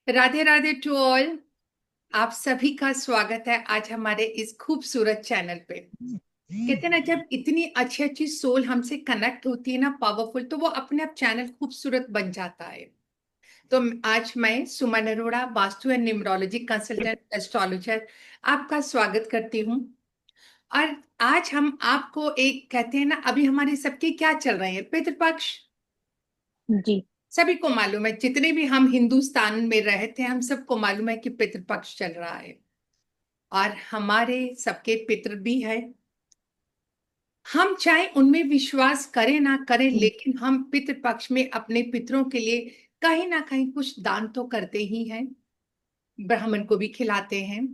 Radhe Radhe to all. आप सभी का स्वागत है आज हमारे इस खूबसूरत चैनल पे। कहते हैं ना, जब इतनी अच्छी अच्छी सोल हमसे कनेक्ट होती है ना, पावरफुल, तो वो अपने आप चैनल खूबसूरत बन जाता है। तो आज मैं Suman Arora, vastu and numerology consultant astrologer, आपका स्वागत करती हूँ। और आज हम आपको एक कहते हैं ना, अभी हमारे सबके क्या चल रहे हैं, पितृपक्ष। जी। सभी को मालूम है, जितने भी हम हिंदुस्तान में रहते हैं हम सबको मालूम है कि पितृपक्ष चल रहा है। और हमारे सबके पितृ भी है। हम चाहे उनमें विश्वास करें ना करें, लेकिन हम पितृपक्ष में अपने पितरों के लिए कहीं ना कहीं कुछ दान तो करते ही हैं। ब्राह्मण को भी खिलाते हैं,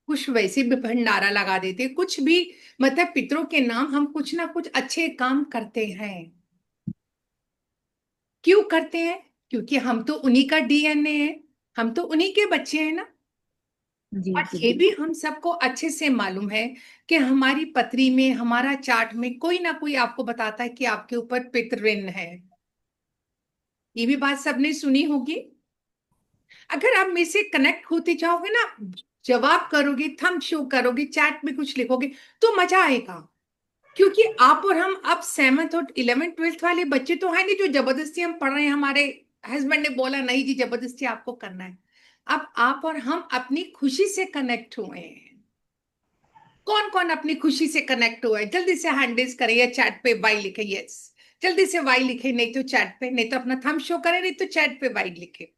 कुछ वैसे भी भंडारा लगा देते हैं, कुछ भी। मतलब पितरों के नाम हम कुछ ना कुछ अच्छे काम करते हैं। क्यों करते हैं? क्योंकि हम तो उन्हीं का डीएनए है, हम तो उन्हीं के बच्चे हैं ना। जी। और जी ये भी बिल्कुल। हम सबको अच्छे से मालूम है कि हमारी पत्री में, हमारा चार्ट में कोई ना कोई आपको बताता है कि आपके ऊपर पितृ ऋण है। ये भी बात सबने सुनी होगी। अगर आप मेरे से कनेक्ट होते जाओगे ना, जवाब करोगे, थंब शो करोगे, चैट में कुछ लिखोगे, तो मजा आएगा। क्योंकि आप और हम अब 7th और 11th 12th वाले बच्चे तो है नहीं जो जबरदस्ती हम पढ़ रहे हैं। हमारे हस्बैंड ने बोला नहीं जी, जबरदस्ती आपको करना है। अब आप और हम अपनी खुशी से कनेक्ट हुए हैं। कौन कौन अपनी खुशी से कनेक्ट हुआ है? जल्दी से हैंड रेज करें या चैट पे वाई लिखे, यस। जल्दी से वाई लिखे, नहीं तो चैट पे, नहीं तो अपना थंब शो करें, नहीं तो चैट पे वाई लिखे।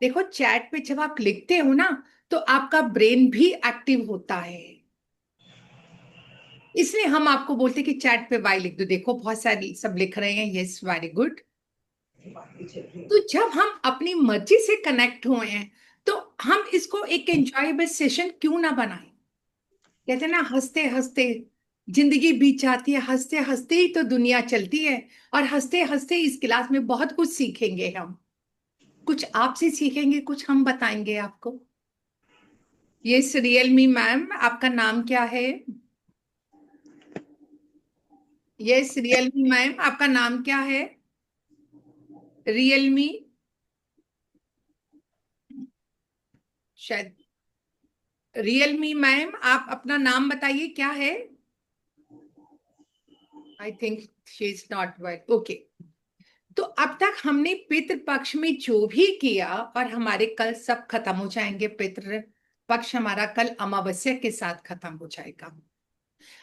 देखो, चैट पे जब आप लिखते हो ना, तो आपका ब्रेन भी एक्टिव होता है। इसलिए हम आपको बोलते हैं कि चैट पे वाई लिख दो। देखो, बहुत सारे सब लिख रहे हैं, यस, वेरी गुड। तो जब हम अपनी मर्जी से कनेक्ट हुए हैं, तो हम इसको एक एंजॉयबल सेशन क्यों ना बनाएं। कहते हैं ना, हंसते हंसते जिंदगी बीत जाती है, हंसते हंसते ही तो दुनिया चलती है। और हंसते हंसते इस क्लास में बहुत कुछ सीखेंगे हम। कुछ आपसे सीखेंगे, कुछ हम बताएंगे आपको। ये रियलमी मैम, आपका नाम क्या है? ये रियलमी मैम, आपका नाम क्या है? रियलमी, शायद। रियलमी मैम, आप अपना नाम बताइए, क्या है? I think she is not well, okay. तो अब तक हमने पितृ पक्ष में जो भी किया, और हमारे कल सब खत्म हो जाएंगे। पितृ पक्ष हमारा कल अमावस्या के साथ खत्म हो जाएगा।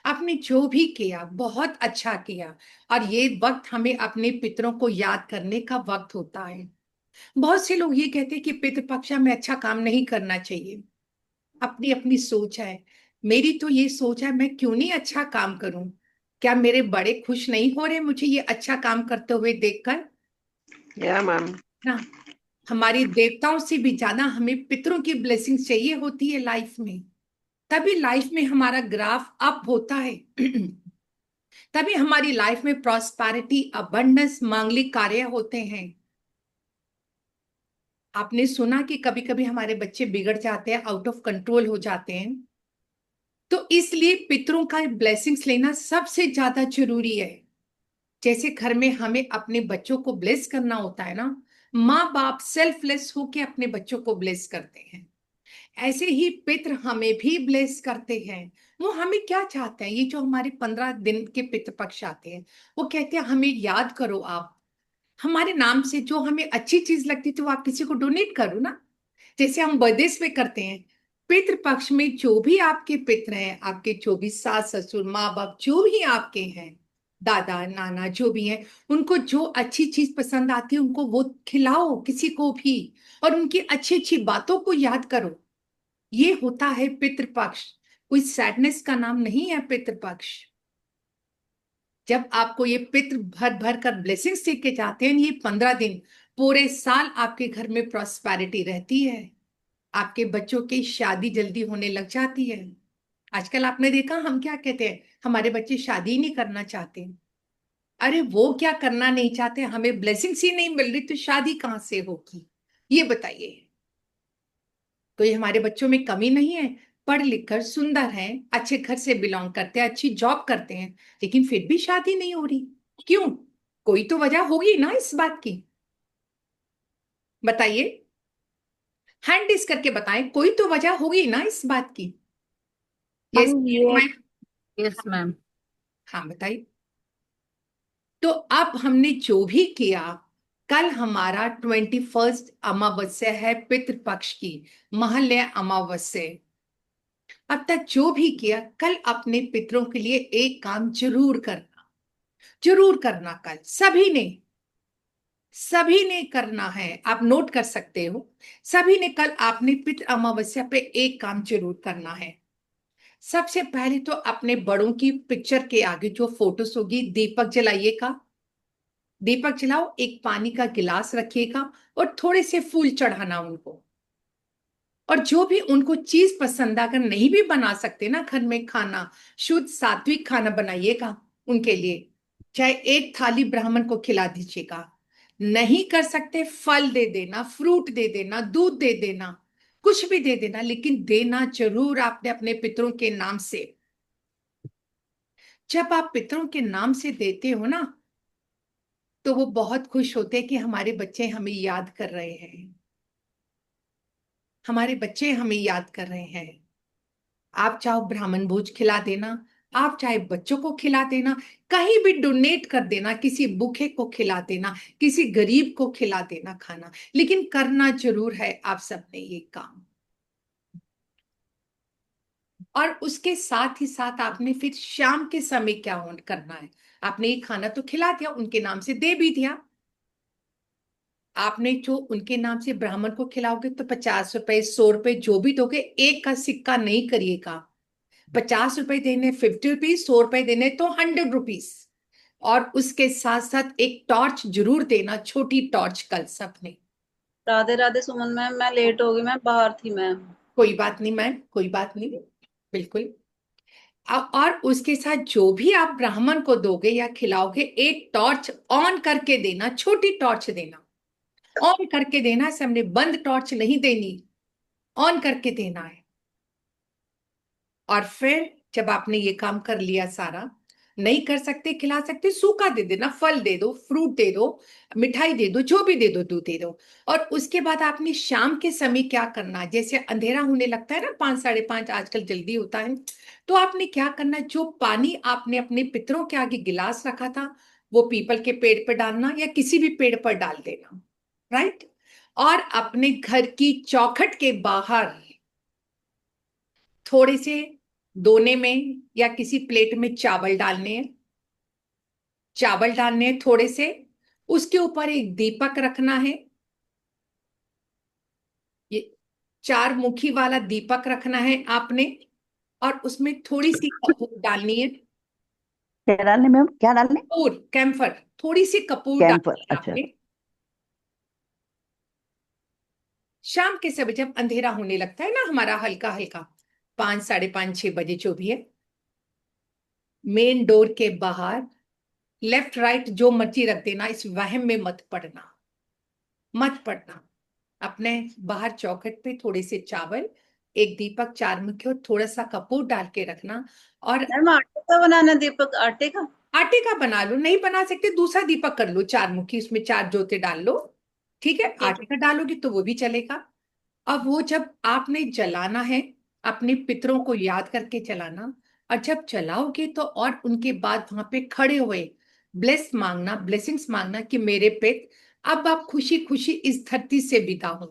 आपने जो भी किया बहुत अच्छा किया। और ये वक्त हमें अपने पितरों को याद करने का वक्त होता है। बहुत से लोग ये कहते हैं कि पितृ पक्ष में अच्छा काम नहीं करना चाहिए। अपनी अपनी सोच है। मेरी तो ये सोच है, मैं क्यों नहीं अच्छा काम करूं? क्या मेरे बड़े खुश नहीं हो रहे मुझे ये अच्छा काम करते हुए देखकर? या मैम। ना, हमारी देवताओं से भी ज्यादा हमें पितरों की ब्लेसिंग चाहिए होती है लाइफ में। तभी लाइफ में हमारा ग्राफ अप होता है। तभी हमारी लाइफ में प्रॉस्पेरिटी, अबंडेंस, मांगलिक कार्य होते हैं। आपने सुना कि कभी कभी हमारे बच्चे बिगड़ जाते हैं, आउट ऑफ कंट्रोल हो जाते हैं। तो इसलिए पितरों का ब्लेसिंग्स लेना सबसे ज्यादा जरूरी है। जैसे घर में हमें अपने बच्चों को ब्लेस करना होता है ना, माँ बाप सेल्फलेस होके अपने बच्चों को ब्लेस करते हैं। ऐसे ही पितृ हमें भी ब्लेस करते हैं। वो हमें क्या चाहते हैं? ये जो हमारे 15 दिन के पितृ पक्ष आते हैं, वो कहते हैं हमें याद करो आप। हमारे नाम से जो हमें अच्छी चीज लगती तो वो आप किसी को डोनेट करो ना। जैसे हम बर्थडेज पे करते हैं। पितृ पक्ष में जो भी आपके पितृ हैं, आपके जो भी सास ससुर माँ बाप जो भी आपके हैं, दादा नाना जो भी हैं, उनको जो अच्छी चीज पसंद आती है उनको वो खिलाओ किसी को भी। और उनकी अच्छी अच्छी बातों को याद करो। ये होता है पितृपक्ष। कोई सैडनेस का नाम नहीं है पितृपक्ष। जब आपको ये पितृ भर भर कर ब्लेसिंग्स दे के जाते हैं, ये 15 दिन, पूरे साल आपके घर में प्रॉस्पेरिटी रहती है। आपके बच्चों की शादी जल्दी होने लग जाती है। आजकल आपने देखा, हम क्या कहते हैं, हमारे बच्चे शादी ही नहीं करना चाहते। अरे वो क्या करना नहीं चाहते, हमें ब्लेसिंग्स ही नहीं मिल रही तो शादी कहां से होगी? ये बताइए। तो ये हमारे बच्चों में कमी नहीं है। पढ़ लिख कर सुंदर हैं, अच्छे घर से बिलोंग करते हैं, अच्छी जॉब करते हैं, लेकिन फिर भी शादी नहीं हो रही। क्यों? कोई तो वजह होगी ना इस बात की। बताइए। हैंड रेस करके बताएं, कोई तो वजह होगी ना इस बात की। यस हम ये मैम। Yes ma'am. हाँ बताइए। तो अब हमने जो भी किया, कल हमारा 21 अमावस्या है पितृपक्ष की, महल्य अमावस्या। अब तक जो भी किया, कल अपने पितरों के लिए एक काम जरूर करना, जरूर करना। कल सभी ने करना है, आप नोट कर सकते हो। सभी ने कल आपने पितृ अमावस्या पे एक काम जरूर करना है। सबसे पहले तो अपने बड़ों की पिक्चर के आगे जो फोटोज होगी, दीपक जलाइएगा। दीपक जलाओ, एक पानी का गिलास रखिएगा और थोड़े से फूल चढ़ाना उनको। और जो भी उनको चीज पसंद, अगर नहीं भी बना सकते ना घर में खाना, शुद्ध सात्विक खाना बनाइएगा उनके लिए। चाहे एक थाली ब्राह्मण को खिला दीजिएगा। नहीं कर सकते, फल दे देना, फ्रूट दे देना, दूध दे देना, कुछ भी दे देना, लेकिन देना जरूर आपने अपने पितरों के नाम से। जब आप पितरों के नाम से देते हो ना, तो वो बहुत खुश होते हैं कि हमारे बच्चे हमें याद कर रहे हैं, हमारे बच्चे हमें याद कर रहे हैं। आप चाहो ब्राह्मण भोज खिला देना, आप चाहे बच्चों को खिला देना, कहीं भी डोनेट कर देना, किसी भूखे को खिला देना, किसी गरीब को खिला देना खाना, लेकिन करना जरूर है आप सबने ये काम। और उसके साथ ही साथ आपने फिर शाम के समय क्या करना है। आपने ये खाना तो खिला दिया, उनके नाम से दे भी दिया। आपने जो उनके नाम से ब्राह्मण को खिलाओगे तो 50 रुपए, 100 रुपए जो भी दोगे, एक का सिक्का नहीं करिएगा। 50 रुपए देने, 50 रुपीज, 100 रुपए देने तो 100 रुपीज। और उसके साथ साथ एक टॉर्च जरूर देना, छोटी टॉर्च कल सबने। राधे राधे सुमन मैम, मैं लेट हो गई, मैं बाहर थी मैम। कोई बात नहीं मैम, कोई बात नहीं, बिल्कुल। और उसके साथ जो भी आप ब्राह्मण को दोगे या खिलाओगे, एक टॉर्च ऑन करके देना, छोटी टॉर्च देना, ऑन करके देना। सबने बंद टॉर्च नहीं देनी, ऑन करके देना है। और फिर जब आपने ये काम कर लिया सारा, नहीं कर सकते खिला सकते, सूखा दे देना, फल दे दो, फ्रूट दे दो, मिठाई दे दो, जो भी दे दो, दूध दे दो। और उसके बाद आपने शाम के समय क्या करना है, जैसे अंधेरा होने लगता है ना, 5, 5:30 आजकल जल्दी होता है, तो आपने क्या करना है, जो पानी आपने अपने पितरों के आगे गिलास रखा था, वो पीपल के पेड़ पर डालना या किसी भी पेड़ पर डाल देना, राइट। और अपने घर की चौखट के बाहर थोड़े से दोने में या किसी प्लेट में चावल डालने हैं, चावल डालने हैं थोड़े से। उसके ऊपर एक दीपक रखना है, ये 4 मुखी वाला दीपक रखना है आपने। और उसमें थोड़ी सी कपूर डालनी है। क्या डालने मैम, क्या डालने? कपूर, कैम्फर, थोड़ी सी कपूर कैंपर, डालनी है अच्छा। आपने। शाम के समय जब अंधेरा होने लगता है ना हमारा, हल्का हल्का 5, 5:30, 6 बजे जो भी है, मेन डोर के बाहर लेफ्ट राइट जो मर्जी रख देना, इस वहम में मत पड़ना, मत पड़ना। अपने बाहर चौखट पे थोड़े से चावल, एक दीपक, 4 मुखी और थोड़ा सा कपूर डाल के रखना। और मैम आटे का बनाना है दीपक, आटे का? आटे का बना लो, नहीं बना सकते दूसरा दीपक कर लो, 4 मुखी, उसमें 4 जोते डाल लो, ठीक है। ठीक आटे है। का डालोगी तो वो भी चलेगा। अब वो जब आपने जलाना है, अपने पितरों को याद करके जलाना। और जब जलाओगे तो और उनके बाद वहां पे खड़े हुए ब्लेसिंग्स मांगना कि मेरे पित, अब आप खुशी खुशी इस धरती से विदा हो,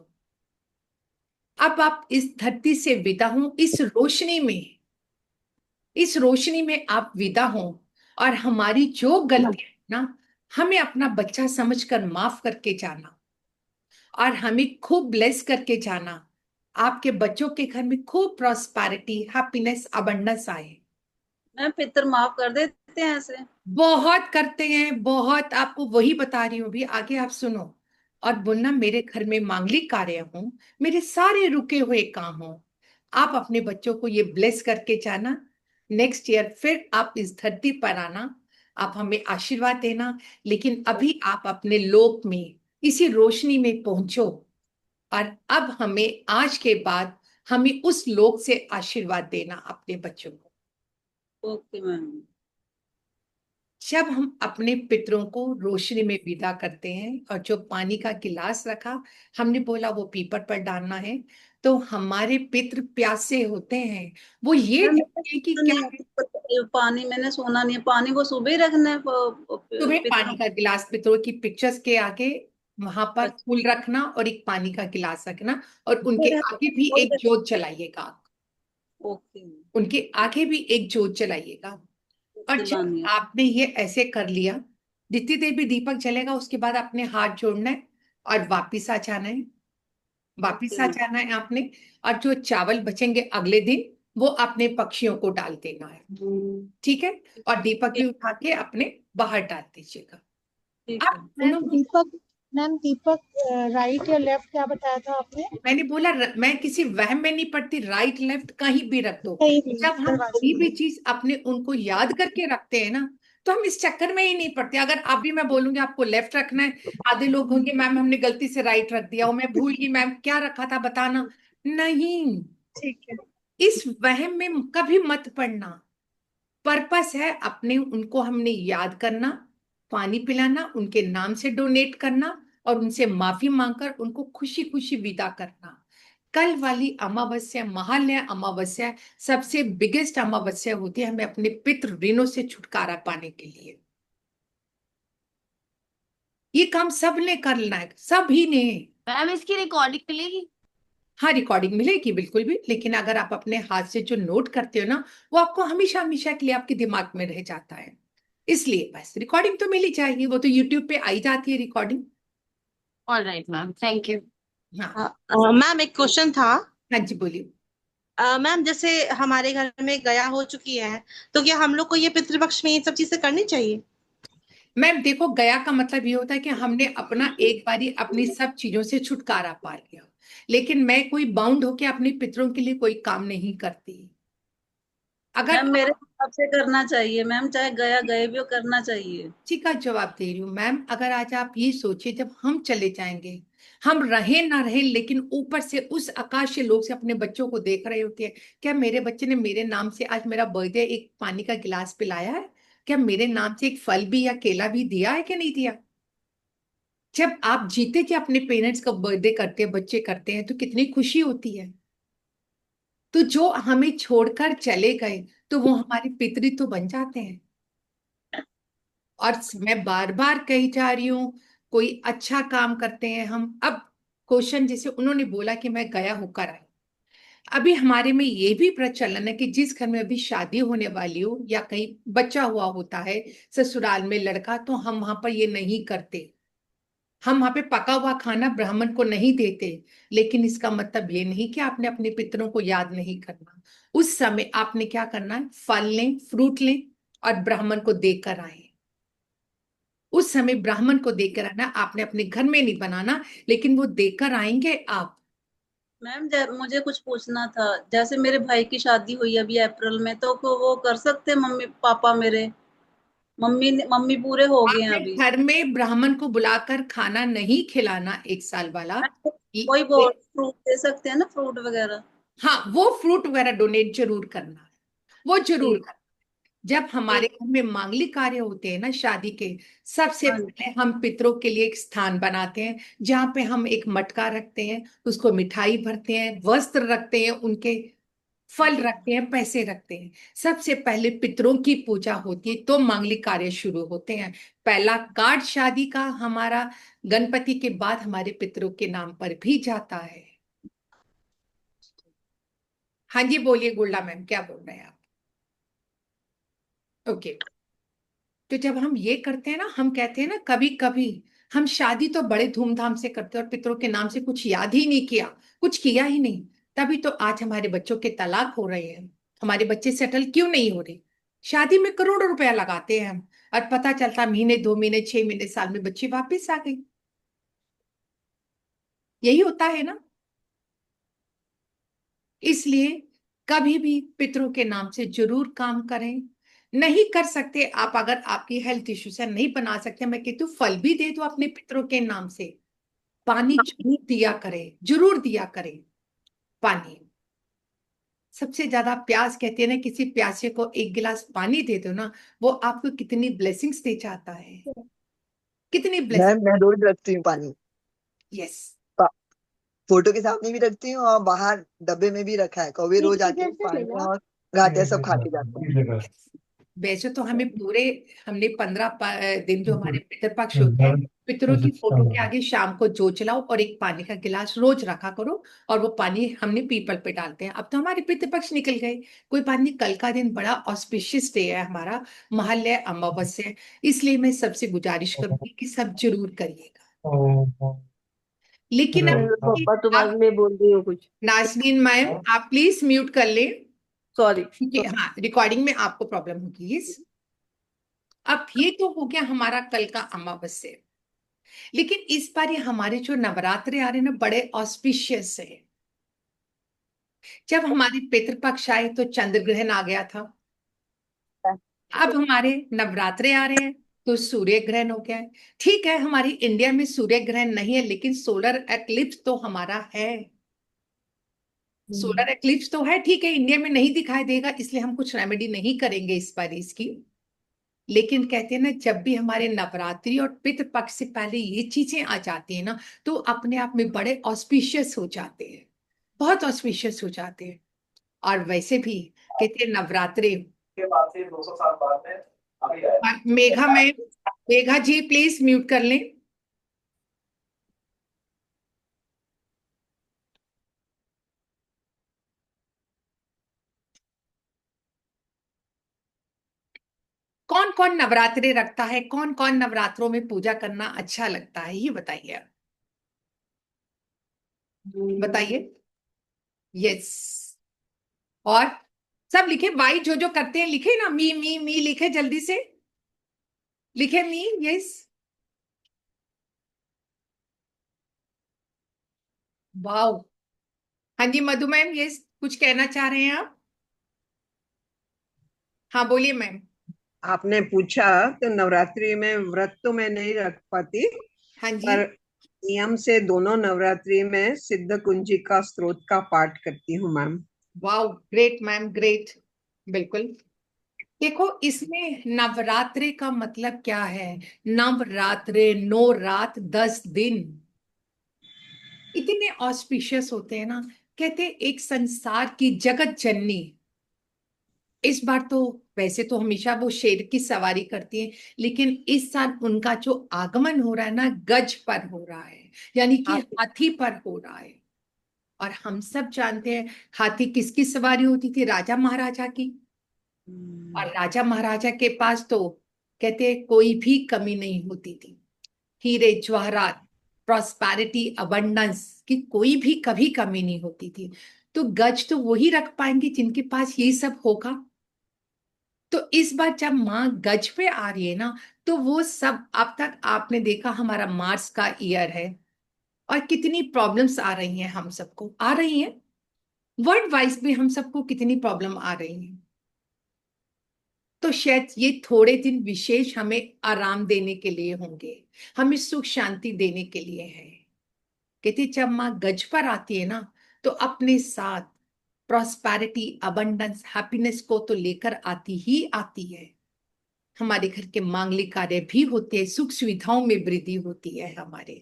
अब आप इस धरती से विदा हो, इस रोशनी में आप विदा हो। और हमारी जो गलती है ना, हमें अपना बच्चा समझकर माफ करके जाना, और हमें खूब ब्लेस करके जाना। आपके बच्चों के घर में खूब प्रॉस्पेरिटी, हैप्पीनेस, अबंडेंस आए। मैम पितर माफ कर देते हैं ऐसे? बहुत करते हैं, बहुत। आपको वही बता रही हूँ, भी आगे आप सुनो। और बोलना मेरे घर में मांगलिक कार्य हो, मेरे सारे रुके हुए काम हो। आप अपने बच्चों को ये ब्लेस करके जाना। नेक्स्ट ईयर फिर आप इस धरती पर आना, आप हमें आशीर्वाद देना। लेकिन अभी आप अपने लोक में इसी रोशनी में पहुंचो। और अब हमें आज के बाद हमें उस लोक से आशीर्वाद देना अपने बच्चों को। Okay ma'am. जब हम अपने पितरों को रोशनी में विदा करते हैं और जो पानी का गिलास रखा, हमने बोला वो पीपर पर डालना है, तो हमारे पितृ प्यासे होते हैं। वो ये मैम देखते हैं कि क्या है। पानी मैंने सुना नहीं है, पानी को सुबह ही रखना है तुम्हें पानी पितरों। का गिलास पितरों की पिक्चर्स के आगे वहां पर अच्छा, फूल रखना और एक पानी का गिलास रखना, और उनके फिर आगे भी वही एक जोत जलाइएगा। ओके। उनके आगे भी एक जोत जलाइएगा। और जब जलानी है। आपने ये ऐसे कर लिया, जितनी देर भी दीपक जलेगा उसके बाद आपने हाथ जोड़ना है और वापिस आ जाना है। वापिस ओके आ मैम। जाना है आपने। और जो चावल बचेंगे अगले दिन, वो अपने पक्षियों को डाल देना है। ठीक है। और दीपक भी ठीक। उठा के अपने बाहर डाल दीजिएगा। ठीक है। आप मैम दोनों, दीपक मैम दीपक राइट या लेफ्ट क्या बताया था आपने? मैंने बोला मैं किसी वहम में नहीं पड़ती, राइट लेफ्ट कहीं भी रख दो। सही नहीं जब हम दरवाजे कोई भी में। चीज अपने उनको याद करके रखते हैं ना, तो हम इस चक्कर में ही नहीं पड़ते। अगर अभी मैं बोलूंगी आपको लेफ्ट रखना है, आधे लोग होंगे मैम हमने गलती से राइट रख दिया, और मैं भूल गई मैम क्या रखा था बताना। नहीं, ठीक है। इस वहम में कभी मत पड़ना। पर्पस है अपने उनको हमने याद करना, पानी पिलाना, उनके नाम से डोनेट करना, और उनसे माफी मांगकर उनको खुशी खुशी विदा करना। कल वाली अमावस्या महालय अमावस्या सबसे बिगेस्ट अमावस्या होती है, हमें अपने पितृ ऋणों से छुटकारा पाने के लिए। ये काम सबने करना है, सभी ने। मैम इसकी रिकॉर्डिंग मिलेगी? हाँ, रिकॉर्डिंग मिलेगी बिल्कुल भी, लेकिन अगर आप अपने हाथ से जो नोट करते हो ना, वो आपको हमेशा हमेशा के लिए आपके दिमाग में रह जाता है। इसलिए बस रिकॉर्डिंग तो मिल ही जाएगी, वो तो यूट्यूब पे आई जाती है recording. All right ma'am, thank you. हाँ। मैम एक क्वेश्चन था। हाँ जी बोलिए। मैम जैसे हमारे घर में गया हो चुकी है, तो क्या हम लोग को ये पितृपक्ष में ये सब चीजें करनी चाहिए? मैम देखो, गया का मतलब ये होता है कि हमने अपना एक बारी अपनी सब चीजों से छुटकारा पा लिया, लेकिन मैं कोई बाउंड होके अपने पितरों के लिए कोई काम नहीं करती। अगर मैम मेरे हिसाब से करना चाहिए मैम, चाहे गया गए भी हो करना चाहिए। जी का जवाब दे रही हूँ मैम। अगर आज आप ये सोचिए, जब हम चले जाएंगे, हम रहे ना रहे, लेकिन ऊपर से उस आकाश से लोग से अपने बच्चों को देख रहे होते हैं, क्या मेरे बच्चे ने मेरे नाम से आज मेरा बर्थडे एक पानी का गिलास पिलाया है, क्या मेरे नाम से एक फल भी या केला भी दिया है कि नहीं दिया। जब आप जीते कि अपने पेरेंट्स का बर्थडे करते हैं, बच्चे करते हैं, तो कितनी खुशी होती है। तो जो हमें छोड़कर चले गए, तो वो हमारे पितरी तो बन जाते हैं। और मैं बार बार कही जा रही हूँ, कोई अच्छा काम करते हैं हम। अब क्वेश्चन जैसे उन्होंने बोला कि मैं गया होकर आई, अभी हमारे में ये भी प्रचलन है कि जिस घर में अभी शादी होने वाली हो या कहीं बच्चा हुआ होता है, ससुराल में लड़का, तो हम वहां पर ये नहीं करते। हम वहां पे पका हुआ खाना ब्राह्मण को नहीं देते। लेकिन इसका मतलब ये नहीं कि आपने अपने पितरों को याद नहीं करना। उस समय आपने क्या करना है, फल लें, फ्रूट लें और ब्राह्मण को देकर आए। उस समय ब्राह्मण को देकर आना, आपने अपने घर में नहीं बनाना, लेकिन वो देकर आएंगे आप। मैम मुझे कुछ पूछना था, जैसे मेरे भाई की शादी हुई अभी अप्रैल में, तो वो कर सकते हैं मम्मी पापा मेरे? मम्मी पूरे हो गए हैं आपने अभी। घर में ब्राह्मण को बुलाकर खाना नहीं खिलाना 1 साल वाला। कोई वो फ्रूट दे सकते हैं ना, फ्रूट वगैरह? हाँ, वो फ्रूट वगैरह डोनेट जरूर करना है, वो जरूर ठीक। करना। जब हमारे ठीक। घर में मांगलिक कार्य होते हैं ना, शादी के, सबसे हाँ जी। पहले हम पितरों के लिए एक स्थान बनाते हैं, जहां पे हम एक मटका रखते हैं, उसको मिठाई भरते हैं, वस्त्र रखते हैं उनके, फल ठीक। रखते हैं, पैसे रखते हैं। सबसे पहले पितरों की पूजा होती है, तो मांगलिक कार्य शुरू होते हैं। पहला कार्ड शादी का हमारा गणपति के बाद हमारे पितरों के नाम पर भी जाता है। हाँ जी बोलिए गुल्ला मैम, क्या बोल रहे हैं आप। ओके। तो जब हम ये करते हैं ना, हम कहते हैं ना, कभी कभी हम शादी तो बड़े धूमधाम से करते हैं और पितरों के नाम से कुछ याद ही नहीं किया, कुछ किया ही नहीं। तभी तो आज हमारे बच्चों के तलाक हो रहे हैं। हमारे बच्चे सेटल क्यों नहीं हो रहे। शादी में करोड़ों रुपया लगाते हैं हम, और पता चलता महीने 2 महीने 6 महीने साल में बच्चे वापस आ गए। यही होता है ना। इसलिए कभी भी पितरों के नाम से जरूर काम करें। नहीं कर सकते आप, अगर आपकी हेल्थ इश्यू से नहीं बना सकते, मैं कहती हूँ फल भी दे दो अपने पितरों के नाम से। पानी जरूर दिया करें, जरूर दिया करें पानी। सबसे ज्यादा प्यास, कहते हैं ना, किसी प्यासे को एक गिलास पानी दे दो ना, वो आपको कितनी ब्लेसिंग्स दे जाता है, कितनी ब्लेसिंग। मैं रोज रखती हूँ पानी। यस। पा- फोटो के सामने भी रखती हूँ और बाहर डब्बे में भी रखा है, कभी रोज आके पानी और गाजर सब खा के जाते हैं। वैसे तो हमने 15 दिन जो हमारे पितृपक्ष होते हैं, पितरों की फोटो के आगे शाम को जो चलाओ और एक पानी का गिलास रोज रखा करो, और वो पानी हमने पीपल पे डालते हैं। अब तो हमारे पितृपक्ष निकल गए, कोई बात नहीं, कल का दिन बड़ा ऑस्पिशियस डे है हमारा, महालय अमावस्या है, इसलिए मैं सबसे गुजारिश करूंगी कि सब जरूर करिएगा। लेकिन पापा तुम आज अब में बोल रही हो कुछ? नाजनीन मैम, आप प्लीज म्यूट कर लें, सॉरी। क्योंकि हाँ, रिकॉर्डिंग में आपको प्रॉब्लम होगी। यस। अब ये तो हो गया हमारा कल का अमावस्या, लेकिन इस बार ये हमारे जो नवरात्रे आ रहे हैं ना, बड़े ऑस्पिशियस है। जब हमारे पितृपक्ष आए तो चंद्र ग्रहण आ गया था, अब हमारे नवरात्रे आ रहे हैं तो सूर्य ग्रहण हो गया है। ठीक है, हमारी इंडिया में सूर्य ग्रहण नहीं है, लेकिन सोलर एक्लिप्स तो हमारा है। सोलर एक्लिप्स तो है, ठीक है, इंडिया में नहीं दिखाई देगा, इसलिए हम कुछ रेमेडी नहीं करेंगे इस बार इसकी। लेकिन कहते हैं ना, जब भी हमारे नवरात्रि और पितृपक्ष से पहले ये चीजें आ जाती है ना, तो अपने आप में बड़े ऑस्पिशियस हो जाते हैं, बहुत ऑस्पिशियस हो जाते हैं। और वैसे भी कहते हैं नवरात्रि के बाद से 200 साल बाद में अभी आया। मेघा जी प्लीज म्यूट कर लें। कौन कौन नवरात्रि रखता है, कौन कौन नवरात्रों में पूजा करना अच्छा लगता है, ये बताइए, बताइए। यस। और सब लिखे, भाई जो जो करते हैं लिखे ना, मी मी मी लिखे, जल्दी से लिखे मी। यस। वाओ। हाँ जी मधु मैम, यस, कुछ कहना चाह रहे हैं आप? हाँ बोलिए मैम। आपने पूछा तो नवरात्रि में व्रत तो मैं नहीं रख पाती, हाँ जी। पर नियम से दोनों नवरात्रि में सिद्ध कुंजिका स्तोत्र का पाठ करती हूँ ma'am. Wow, great ma'am, great. बिल्कुल। देखो, इसमें नवरात्रि का मतलब क्या है? नवरात्रे, 9 रात 10 दिन, इतने ऑस्पिशियस होते हैं ना। कहते एक संसार की जगत जननी, इस बार तो वैसे तो हमेशा वो शेर की सवारी करती है, लेकिन इस साल उनका जो आगमन हो रहा है ना, गज पर हो रहा है, यानी कि हाथी पर हो रहा है। और हम सब जानते हैं हाथी किसकी सवारी होती थी? राजा महाराजा की। और राजा महाराजा के पास तो कहते कोई भी कमी नहीं होती थी, हीरे जवाहरात, प्रॉस्पेरिटी, अबंडेंस की कोई भी कभी कमी नहीं होती थी। तो गज तो वही रख पाएंगे जिनके पास ये सब होगा। तो इस बार जब माँ गज पे आ रही है ना, तो वो सब, अब तक आपने देखा हमारा मार्स का ईयर है, और कितनी प्रॉब्लम्स आ रही हैं, हम सबको आ रही हैं, वर्ल्ड वाइज भी हम सबको कितनी प्रॉब्लम आ रही हैं। तो शायद ये थोड़े दिन विशेष हमें आराम देने के लिए होंगे, हमें सुख शांति देने के लिए है। कहते जब माँ गज पर आती है ना, तो अपने साथ प्रॉस्पेरिटी, अबंडेंस, हैप्पीनेस को तो लेकर आती ही आती है। हमारे घर के मांगलिक कार्य भी होते हैं, सुख सुविधाओं में वृद्धि होती है हमारे।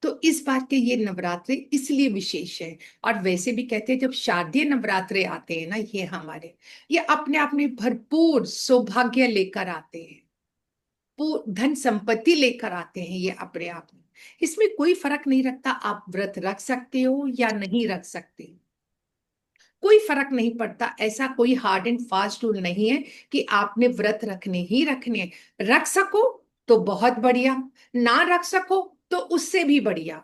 तो इस बार के ये नवरात्रे इसलिए विशेष है। और वैसे भी कहते हैं जब शारदीय नवरात्रे आते हैं ना, ये अपने आप में भरपूर सौभाग्य लेकर आते हैं, धन संपत्ति लेकर आते हैं ये अपने आप में। इसमें कोई फर्क नहीं रखता आप व्रत रख सकते हो या नहीं रख सकते, कोई फर्क नहीं पड़ता। ऐसा कोई हार्ड एंड फास्ट रूल नहीं है कि आपने व्रत रखने ही रखने हैं। रख सको तो बहुत बढ़िया, ना रख सको तो उससे भी बढ़िया।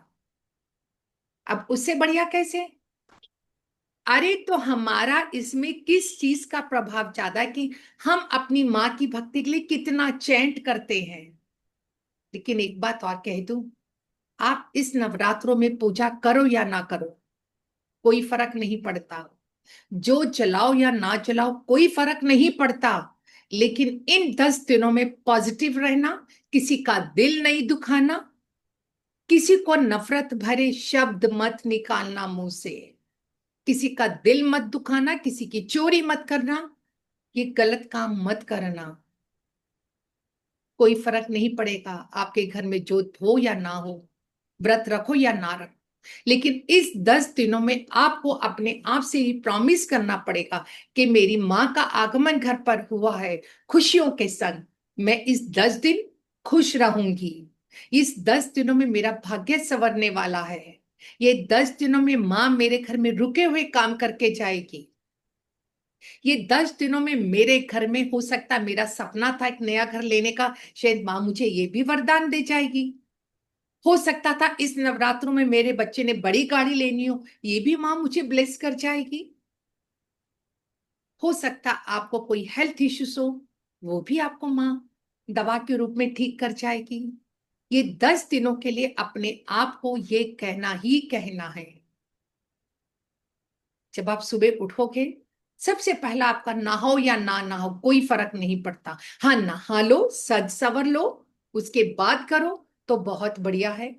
अब उससे बढ़िया कैसे? अरे तो हमारा इसमें किस चीज का प्रभाव ज्यादा है कि हम अपनी माँ की भक्ति के लिए कितना चैंट करते हैं। लेकिन एक बात और कह दूं, आप इस नवरात्रों में पूजा करो या ना करो, कोई फर्क नहीं पड़ता। जो जलाओ या ना जलाओ कोई फर्क नहीं पड़ता, लेकिन इन 10 दिनों में पॉजिटिव रहना, किसी का दिल नहीं दुखाना, किसी को नफरत भरे शब्द मत निकालना मुंह से। किसी का दिल मत दुखाना, किसी की चोरी मत करना, ये गलत काम मत करना। कोई फर्क नहीं पड़ेगा आपके घर में जोत हो या ना हो, व्रत रखो या ना रखो, लेकिन इस 10 दिनों में आपको अपने आप से ही प्रॉमिस करना पड़ेगा कि मेरी माँ का आगमन घर पर हुआ है खुशियों के संग, मैं इस 10 दिन खुश रहूंगी। इस 10 दिनों में मेरा भाग्य संवरने वाला है। ये 10 दिनों में माँ मेरे घर में रुके हुए काम करके जाएगी। ये 10 दिनों में मेरे घर में, हो सकता है मेरा सपना था एक नया घर लेने का, शायद माँ मुझे ये भी वरदान दे जाएगी। हो सकता था इस नवरात्रों में मेरे बच्चे ने बड़ी गाड़ी लेनी हो, ये भी माँ मुझे ब्लेस कर जाएगी। हो सकता आपको कोई हेल्थ इश्यूज हो, वो भी आपको माँ दवा के रूप में ठीक कर जाएगी। ये 10 दिनों के लिए अपने आप को ये कहना ही कहना है। जब आप सुबह उठोगे, सबसे पहला आपका नहाओ या ना नहाओ कोई फर्क नहीं पड़ता। हाँ, नहा लो, सज सवर लो, उसके बाद करो तो बहुत बढ़िया है।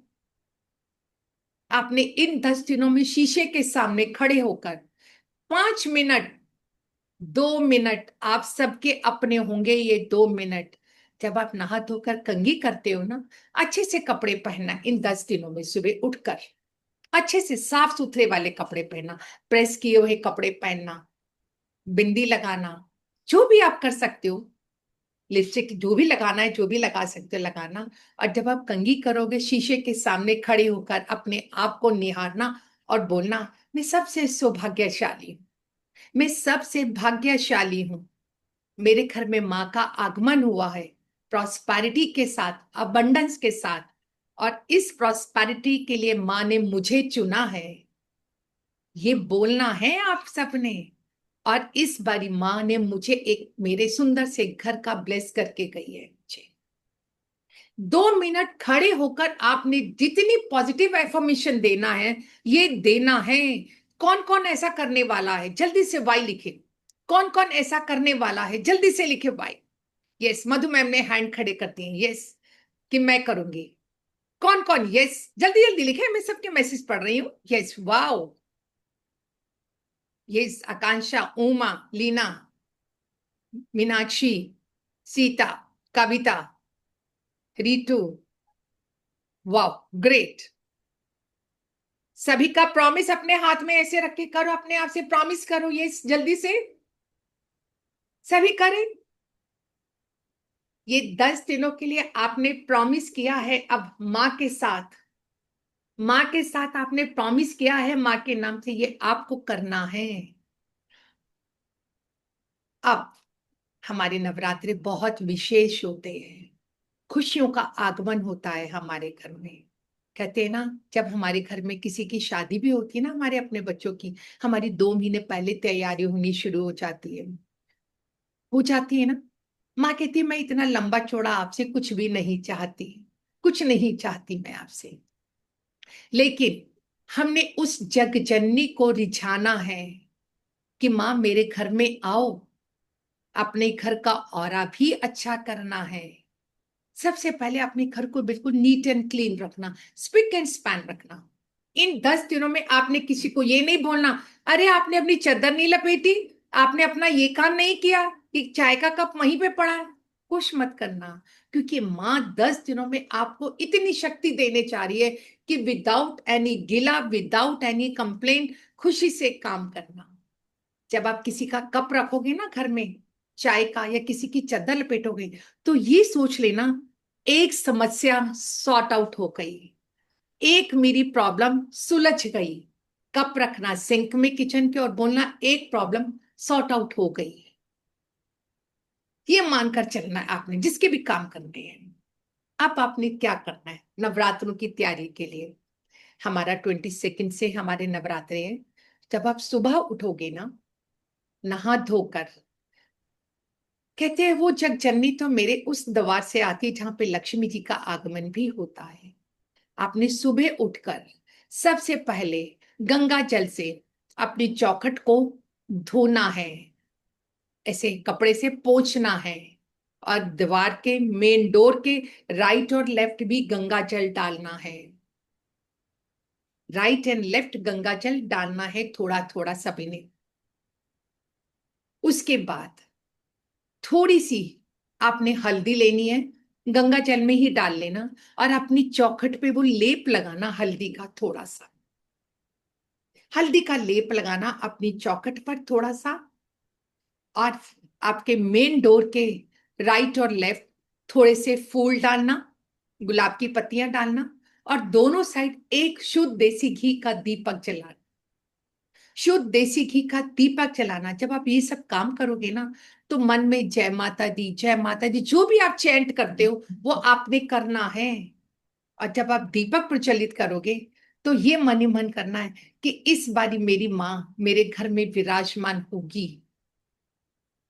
आपने इन 10 दिनों में शीशे के सामने खड़े होकर 5 मिनट, 2 मिनट आप सबके अपने होंगे। ये 2 मिनट जब आप नहा धोकर कंघी करते हो ना, अच्छे से कपड़े पहनना। इन 10 दिनों में सुबह उठकर अच्छे से साफ सुथरे वाले कपड़े पहनना, प्रेस किए हुए कपड़े पहनना, बिंदी लगाना, जो भी आप कर सकते हो, लिपस्टिक जो भी लगाना है, जो भी लगा सकते हो लगाना। और जब आप कंघी करोगे, शीशे के सामने खड़े होकर अपने आप को निहारना और बोलना, मैं सबसे सौभाग्यशाली हूँ, मैं सबसे भाग्यशाली हूँ, मेरे घर में माँ का आगमन हुआ है प्रॉस्पेरिटी के साथ, अबंडेंस के साथ, और इस प्रॉस्पेरिटी के लिए माँ ने मुझे चुना है। ये बोलना है आप सबने। और इस बारी माँ ने मुझे एक मेरे सुंदर से घर का ब्लेस करके गई है। मुझे 2 मिनट खड़े होकर आपने जितनी पॉजिटिव एफर्मेशन देना है, ये देना है। कौन कौन ऐसा करने वाला है, जल्दी से वाई लिखे। कौन कौन ऐसा करने वाला है, जल्दी से लिखे वाई। यस, मधु मैम ने हैंड खड़े करती हैं, यस कि मैं करूंगी। कौन कौन, यस जल्दी जल्दी लिखे, मैं सबके मैसेज पढ़ रही हूँ। यस, वाओ, यस, आकांक्षा, उमा, लीना, मीनाक्षी, सीता, कविता, रीतू, वाओ ग्रेट। सभी का प्रॉमिस अपने हाथ में ऐसे रख के करो, अपने आप से प्रॉमिस करो। ये जल्दी से सभी करें। ये 10 दिनों के लिए आपने प्रॉमिस किया है। अब माँ के साथ, माँ के साथ आपने प्रॉमिस किया है माँ के नाम से, ये आपको करना है। अब हमारे नवरात्रि बहुत विशेष होते हैं, खुशियों का आगमन होता है हमारे घर में। कहते हैं ना, जब हमारे घर में किसी की शादी भी होती है ना, हमारे अपने बच्चों की, हमारी 2 महीने पहले तैयारी होनी शुरू हो जाती है ना। माँ कहती है, मैं इतना लंबा चौड़ा आपसे कुछ भी नहीं चाहती, कुछ नहीं चाहती मैं आपसे, लेकिन हमने उस जग जननी को रिझाना है कि माँ मेरे घर में आओ। अपने घर का ऑरा भी अच्छा करना है। सबसे पहले अपने घर को बिल्कुल नीट एंड क्लीन रखना, स्पिक एंड स्पैन रखना। इन 10 दिनों में आपने किसी को ये नहीं बोलना, अरे आपने अपनी चादर नहीं लपेटी, आपने अपना ये काम नहीं किया, कि चाय का कप वहीं पे पड़ा है। कुछ मत करना, क्योंकि माँ 10 दिनों में आपको इतनी शक्ति देने चाह रही है कि विदाउट एनी गिला, विदाउट एनी कंप्लेंट, खुशी से काम करना। जब आप किसी का कप रखोगे ना घर में, चाय का, या किसी की चादर लपेटोगे, तो ये सोच लेना एक समस्या सॉर्ट आउट हो गई, एक मेरी प्रॉब्लम सुलझ गई। कप रखना सिंक में किचन के और बोलना एक प्रॉब्लम सॉर्ट आउट हो गई। ये मानकर चलना है आपने, जिसके भी काम करने हैं। अब आपने क्या करना है नवरात्रों की तैयारी के लिए। हमारा 22 से हमारे नवरात्रे हैं। जब आप सुबह उठोगे ना, नहा धोकर, कहते हैं वो जग जननी तो मेरे उस द्वार से आती है जहां पे लक्ष्मी जी का आगमन भी होता है। आपने सुबह उठकर सबसे पहले गंगा जल से अपनी चौखट को धोना है, ऐसे कपड़े से पोंछना है, और दीवार के मेन डोर के राइट और लेफ्ट भी गंगा जल डालना है। राइट एंड लेफ्ट गंगा जल डालना है थोड़ा थोड़ा सभी ने। उसके बाद थोड़ी सी आपने हल्दी लेनी है, गंगा जल में ही डाल लेना, और अपनी चौखट पे वो लेप लगाना हल्दी का, थोड़ा सा हल्दी का लेप लगाना अपनी चौखट पर थोड़ा सा, और आपके मेन डोर के राइट और लेफ्ट थोड़े से फूल डालना, गुलाब की पत्तियां डालना, और दोनों साइड एक शुद्ध देसी घी का दीपक जलाना। शुद्ध देसी घी का दीपक जलाना, जब आप ये सब काम करोगे ना, तो मन में जय माता दी, जय माता दी, जो भी आप चैंट करते हो वो आपने करना है। और जब आप दीपक प्रज्वलित करोगे तो ये मन ही मन करना है कि इस बारी मेरी माँ मेरे घर में विराजमान होगी,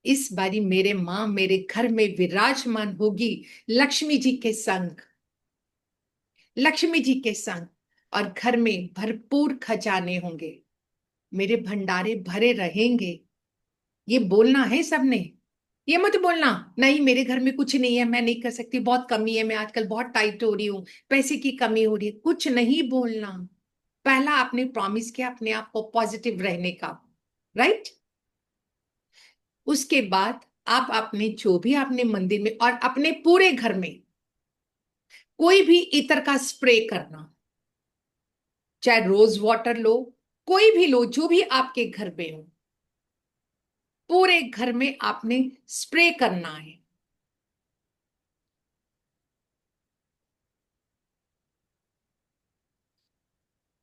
इस बारी मेरे माँ मेरे घर में विराजमान होगी, लक्ष्मी जी के संग, लक्ष्मी जी के संग, और घर में भरपूर खजाने होंगे, मेरे भंडारे भरे रहेंगे। ये बोलना है सबने। ये मत बोलना नहीं मेरे घर में कुछ नहीं है, मैं नहीं कर सकती, बहुत कमी है, मैं आजकल बहुत टाइट हो रही हूँ, पैसे की कमी हो रही है, कुछ नहीं बोलना। पहला आपने प्रॉमिस किया अपने आप को पॉजिटिव रहने का, राइट। उसके बाद आप अपने जो भी आपने मंदिर में और अपने पूरे घर में कोई भी इत्र का स्प्रे करना, चाहे रोज वाटर लो, कोई भी लो, जो भी आपके घर में हो, पूरे घर में आपने स्प्रे करना है।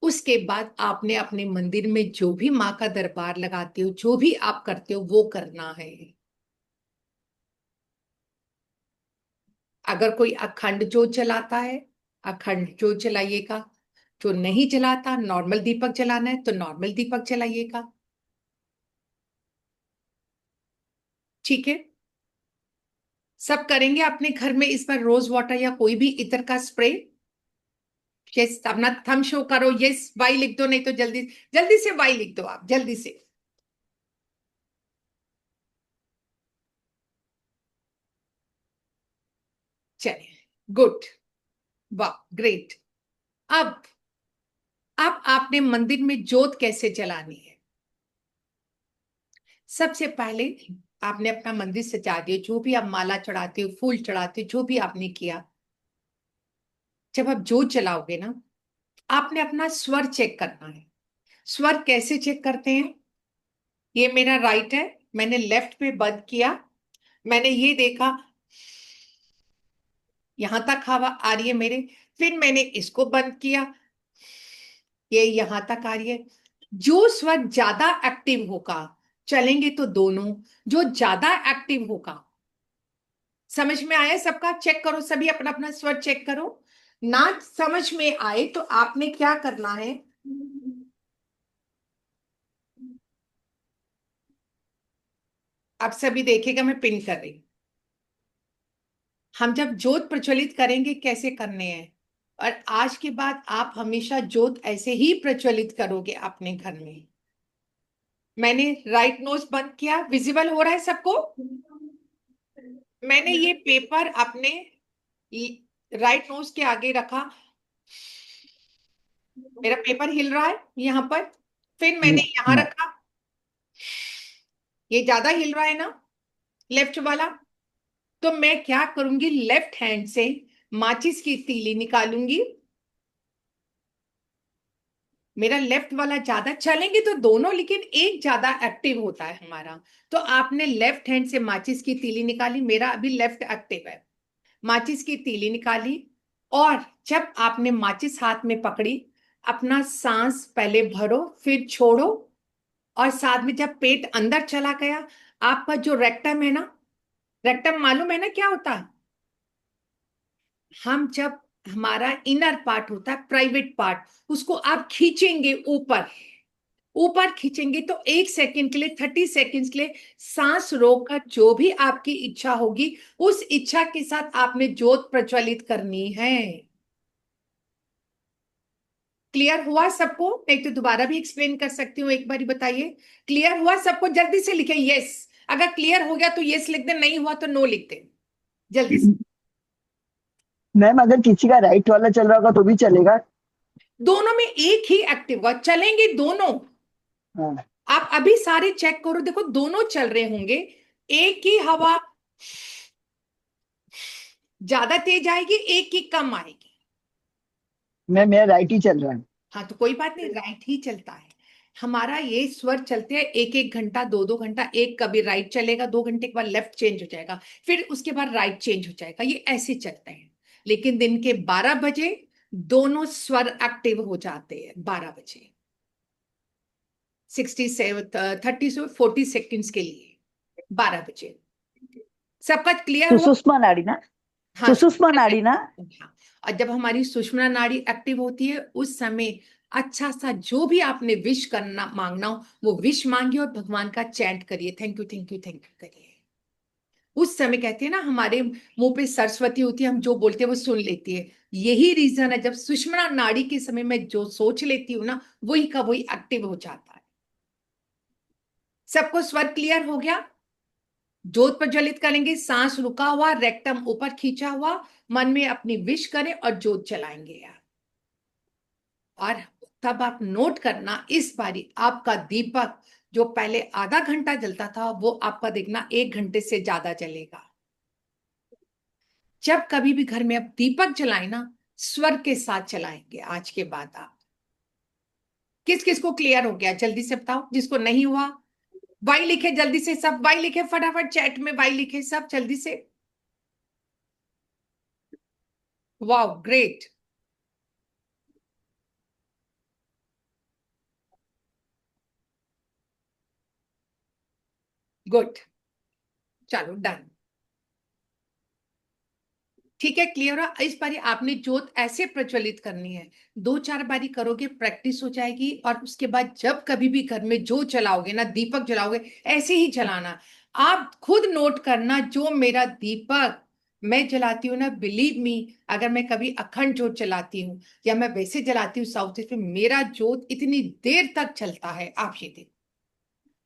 उसके बाद आपने अपने मंदिर में जो भी माँ का दरबार लगाते हो, जो भी आप करते हो वो करना है। अगर कोई अखंड ज्योत जलाता है, अखंड ज्योत जलाइएगा। जो नहीं जलाता, नॉर्मल दीपक जलाना है तो नॉर्मल दीपक जलाइएगा, ठीक है। सब करेंगे अपने घर में इस बार रोज वाटर या कोई भी इत्र का स्प्रे। यस, अपना थंब शो करो, यस वाई लिख दो, नहीं तो जल्दी जल्दी से वाई लिख दो, आप जल्दी से। चलिए, गुड, वाह, ग्रेट। अब आपने मंदिर में ज्योत कैसे जलानी है। सबसे पहले आपने अपना मंदिर सजा दिया, जो भी आप माला चढ़ाते हो, फूल चढ़ाते हो, जो भी आपने किया। जब आप ज्योत जलाओगे ना, आपने अपना स्वर चेक करना है। स्वर कैसे चेक करते हैं। ये मेरा राइट है, मैंने लेफ्ट पे बंद किया, मैंने ये देखा यहां तक हवा आ रही है मेरे, फिर मैंने इसको बंद किया, ये यहां तक आ रही है। जो स्वर ज्यादा एक्टिव होगा, चलेंगे तो दोनों, जो ज्यादा एक्टिव होगा। समझ में आया सबका। चेक करो, सभी अपना अपना स्वर चेक करो। ना समझ में आए तो आपने क्या करना है, आप सभी देखेगा मैं पिन कर रही हूं। हम जब ज्योत प्रज्वलित करेंगे कैसे करने हैं, और आज के बाद आप हमेशा ज्योत ऐसे ही प्रज्वलित करोगे अपने घर में। मैंने राइट नोज बंद किया, विजिबल हो रहा है सबको। मैंने ये पेपर अपने राइट नोज के आगे रखा, मेरा पेपर हिल रहा है यहाँ पर, फिर मैंने यहाँ रखा, ये ज्यादा हिल रहा है ना लेफ्ट वाला, तो मैं क्या करूंगी, लेफ्ट हैंड से माचिस की तीली निकालूंगी। मेरा लेफ्ट वाला ज्यादा, चलेंगे तो दोनों, लेकिन एक ज्यादा एक्टिव होता है हमारा। तो आपने लेफ्ट हैंड से माचिस की तीली निकाली, मेरा अभी लेफ्ट एक्टिव है। माचिस की तीली निकाली, और जब आपने माचिस हाथ में पकड़ी, अपना सांस पहले भरो फिर छोड़ो, और साथ में जब पेट अंदर चला गया, आपका जो रेक्टम है ना, रेक्टम मालूम है ना क्या होता है। हम जब हमारा इनर पार्ट होता है, प्राइवेट पार्ट, उसको आप खींचेंगे ऊपर, ऊपर खींचेंगे तो 1 सेकंड के लिए, 30 सेकंड्स के लिए सांस रोककर जो भी आपकी इच्छा होगी, उस इच्छा के साथ आपने ज्योत प्रज्वलित करनी है। क्लियर हुआ सबको। नहीं तो दोबारा भी एक्सप्लेन कर सकती हूँ, एक बार बताइए। क्लियर हुआ सबको, जल्दी से लिखे यस। अगर क्लियर हो गया तो यस लिख दे, नहीं हुआ तो नो लिख दे, जल्दी से। मैम अगर किसी का राइट वाला चल रहा होगा तो भी चलेगा। दोनों में एक ही एक्टिव हुआ, चलेंगे दोनों। हाँ आप अभी सारे चेक करो, देखो दोनों चल रहे होंगे, एक की हवा ज्यादा तेज आएगी, एक की कम आएगी। मेरा राइट ही चल रहा है। हाँ तो कोई बात नहीं, राइट ही चलता है। हमारा ये स्वर चलते हैं 1-1 घंटा, 2-2 घंटा, एक कभी राइट चलेगा, 2 घंटे के बाद लेफ्ट चेंज हो जाएगा, फिर उसके बाद राइट चेंज हो जाएगा, ये ऐसे चलते हैं। लेकिन दिन के 12 बजे दोनों स्वर एक्टिव हो जाते हैं। 12 बजे 30 से 40 सेकेंड्स के लिए 12 बजे। सबका क्लियर हुआ? सुषुम्ना नाड़ी ना? हाँ, सुषुम्ना नाड़ी ना? हाँ। और जब हमारी सुषुम्ना नाड़ी एक्टिव होती है उस समय अच्छा सा जो भी आपने विश करना मांगना हो वो विश मांगिए और भगवान का चैंट करिए, thank you thank you thank you करिए। उस समय कहते हैं ना हमारे मुंह पे सरस्वती होती है, हम जो बोलते हैं वो सुन लेती है। यही रीजन है, जब सुषुम्ना नाड़ी के समय में जो सोच लेती हूँ ना वही का वही एक्टिव हो जाता है। सबको स्वर क्लियर हो गया? ज्योत प्रज्वलित करेंगे, सांस रुका हुआ, रेक्टम ऊपर खींचा हुआ, मन में अपनी विश करें और ज्योत जलाएंगे आप। और तब आप नोट करना, इस बारी आपका दीपक जो पहले आधा घंटा जलता था वो आपका देखना 1 घंटे से ज्यादा जलेगा। जब कभी भी घर में आप दीपक जलाएं ना, स्वर के साथ जलाएंगे आज के बाद आप। किस किस को क्लियर हो गया जल्दी से बताओ, जिसको नहीं हुआ वाई लिखे जल्दी से, सब वाई लिखे फटाफट, चैट में वाई लिखे सब जल्दी से। Wow great. गुड, चलो डन। ठीक है, क्लियर है? इस बारी आपने ज्योत ऐसे प्रज्वलित करनी है, 2-4 बारी करोगे प्रैक्टिस हो जाएगी। और उसके बाद जब कभी भी घर में जो जलाओगे ना, दीपक जलाओगे, ऐसे ही जलाना। आप खुद नोट करना, जो मेरा दीपक मैं जलाती हूँ ना, बिलीव मी, अगर मैं कभी अखंड ज्योत जलाती हूँ या मैं वैसे जलाती हूँ साउथ ईस्ट में, मेरा ज्योत इतनी देर तक चलता है। आप ये देखो,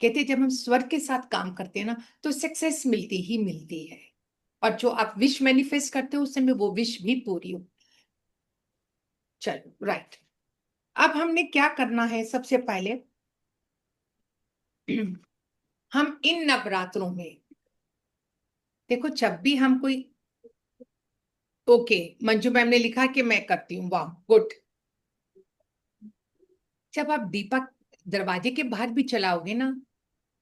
कहते हैं, जब हम स्वर के साथ काम करते हैं ना तो सक्सेस मिलती ही मिलती है। और जो आप विश मैनिफेस्ट करते हो उस समय वो विश भी पूरी होती है। चलो राइट, अब हमने क्या करना है सबसे पहले हम इन नवरात्रों में देखो, जब भी हम कोई, ओके मंजू मैम ने लिखा कि मैं करती हूँ, वाह गुड। जब आप दीपक दरवाजे के बाहर भी चलाओगे ना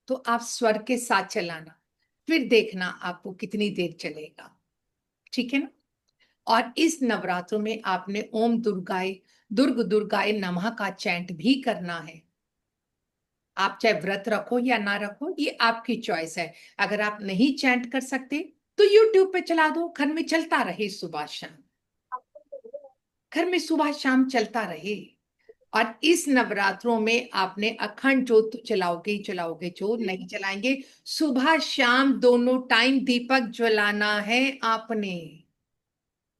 तो आप स्वर के साथ चलाना, फिर देखना आपको कितनी देर चलेगा। ठीक है ना? और इस नवरात्रों में आपने ओम दुर्गाय नमः का चैंट भी करना है। आप चाहे व्रत रखो या ना रखो, ये आपकी चॉइस है। अगर आप नहीं चैंट कर सकते तो यूट्यूब पे चला दो, घर में चलता रहे सुबह शाम, घर में सुबह शाम चलता रहे। और इस नवरात्रों में आपने अखंड ज्योत तो चलाओगे ही चलाओगे, जो नहीं चलाएंगे, सुबह शाम दोनों टाइम दीपक जलाना है आपने।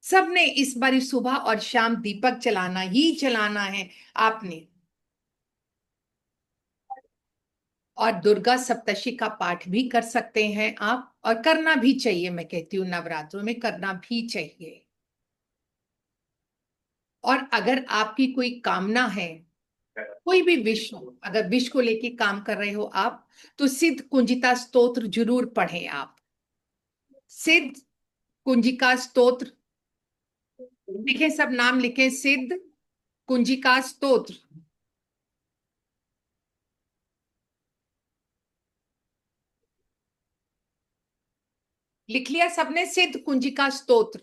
सबने इस बारी सुबह और शाम दीपक जलाना ही जलाना है आपने। और दुर्गा सप्तशती का पाठ भी कर सकते हैं आप, और करना भी चाहिए, मैं कहती हूँ नवरात्रों में करना भी चाहिए। और अगर आपकी कोई कामना है, कोई भी विश हो, अगर विश को लेके काम कर रहे हो आप, तो सिद्ध कुंजिका स्तोत्र जरूर पढ़ें आप। सिद्ध कुंजिका स्तोत्र लिखें, सब नाम लिखें, सिद्ध कुंजिका स्तोत्र। लिख लिया सबने सिद्ध कुंजिका स्तोत्र?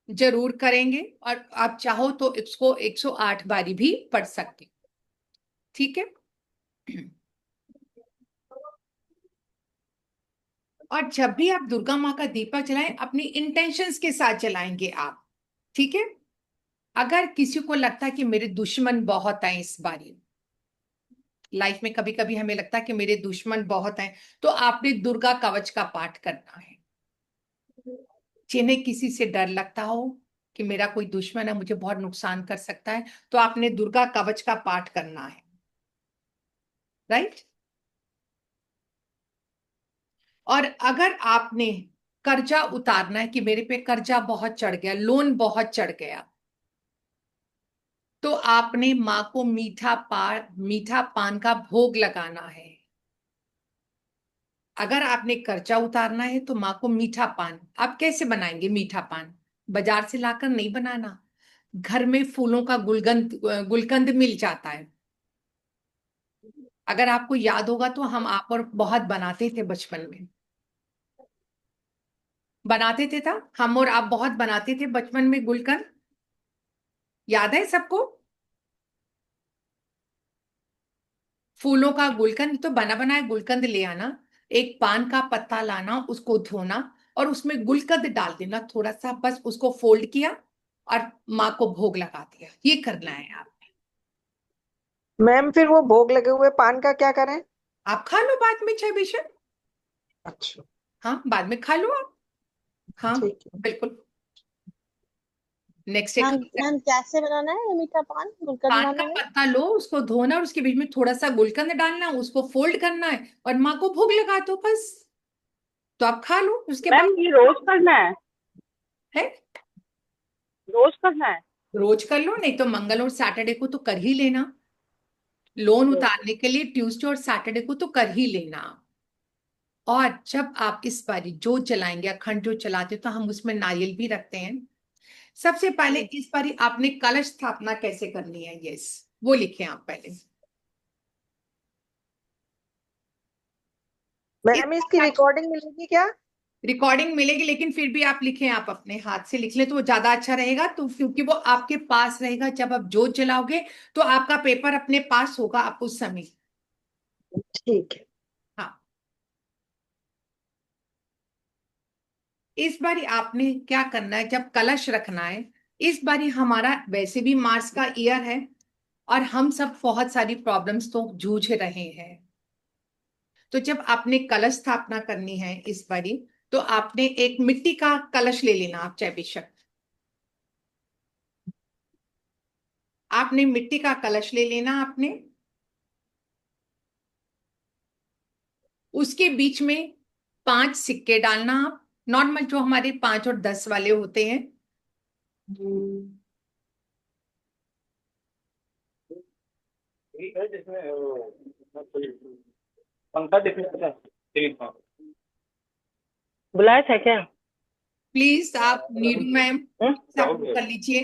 जरूर करेंगे, और आप चाहो तो इसको 108 बारी भी पढ़ सकते हो। ठीक है? और जब भी आप दुर्गा माँ का दीपक जलाएं, अपनी इंटेंशंस के साथ जलाएंगे आप। ठीक है? अगर किसी को लगता है कि मेरे दुश्मन बहुत हैं, इस बारी लाइफ में कभी कभी हमें लगता है कि मेरे दुश्मन बहुत हैं, तो आपने दुर्गा कवच का पाठ करना है। जिन्हें किसी से डर लगता हो कि मेरा कोई दुश्मन है, मुझे बहुत नुकसान कर सकता है, तो आपने दुर्गा कवच का पाठ करना है। राइट? और अगर आपने कर्जा उतारना है कि मेरे पे कर्जा बहुत चढ़ गया, लोन बहुत चढ़ गया, तो आपने माँ को मीठा पान का भोग लगाना है। अगर आपने कर्जा उतारना है तो माँ को मीठा पान, आप कैसे बनाएंगे मीठा पान? बाजार से लाकर नहीं बनाना, घर में फूलों का गुलकंद मिल जाता है। अगर आपको याद होगा तो हम आप और बहुत बनाते थे बचपन में, बनाते थे था हम और आप बहुत बनाते थे बचपन में गुलकंद, याद है सबको? फूलों का गुलकंद, तो बना बनाया गुलकंद ले आना, एक पान का पत्ता लाना, उसको धोना और उसमें गुलकंद डाल देना थोड़ा सा, बस उसको फोल्ड किया और माँ को भोग लगा दिया। ये करना है आप। मैम फिर वो भोग लगे हुए पान का क्या करें? आप खा लो बाद में, चाहे बेशक, अच्छा हाँ बाद में खा लो आप, हाँ ठीक है। बिल्कुल। नेक्स्ट मैम एक मैम कैसे बनाना है ये मीठा पान, गुलकंद पान बनाना का है? पत्ता लो, उसको धोना और उसके बीच में थोड़ा सा गुलकंद डालना, उसको फोल्ड करना है और माँ को भोग लगा दो बस, तो आप खा लो उसके बाद। मैम ये रोज करना है रोज करना है? रोज कर लो, नहीं तो मंगल और सैटरडे को तो कर ही लेना। लोन उतारने के लिए ट्यूसडे और सैटरडे को तो कर ही लेना। और जब आप इस बारी जोत जलाएंगे, अखंड जोत जलाते हो, तो हम उसमें नारियल भी रखते हैं। सबसे पहले इस बारी आपने कलश स्थापना कैसे करनी है, यस वो लिखें आप पहले। मैम इसकी रिकॉर्डिंग मिलेगी क्या? रिकॉर्डिंग मिलेगी, लेकिन फिर भी आप लिखें, आप अपने हाथ से लिख लें तो वो ज्यादा अच्छा रहेगा, तो क्योंकि वो आपके पास रहेगा जब आप जोत जलाओगे, तो आपका पेपर अपने पास होगा आप उस समय। ठीक है। हाँ, इस बारी आपने क्या करना है, जब कलश रखना है, इस बारी हमारा वैसे भी मार्च का ईयर है और हम सब बहुत सारी प्रॉब्लम्स तो जूझ रहे हैं, तो जब आपने कलश स्थापना करनी है इस बारी, तो आपने एक मिट्टी का कलश ले लेना, आप चाहे बेशक, आपने मिट्टी का कलश ले लेना आपने, उसके बीच में 5 सिक्के डालना आप, नॉर्मल जो हमारे 5 और 10 वाले होते हैं। ठीक है, जिसमें पंखा दिखने ठीक है। बुलाया था क्या? प्लीज आप नीरू मैम सब कर लीजिए।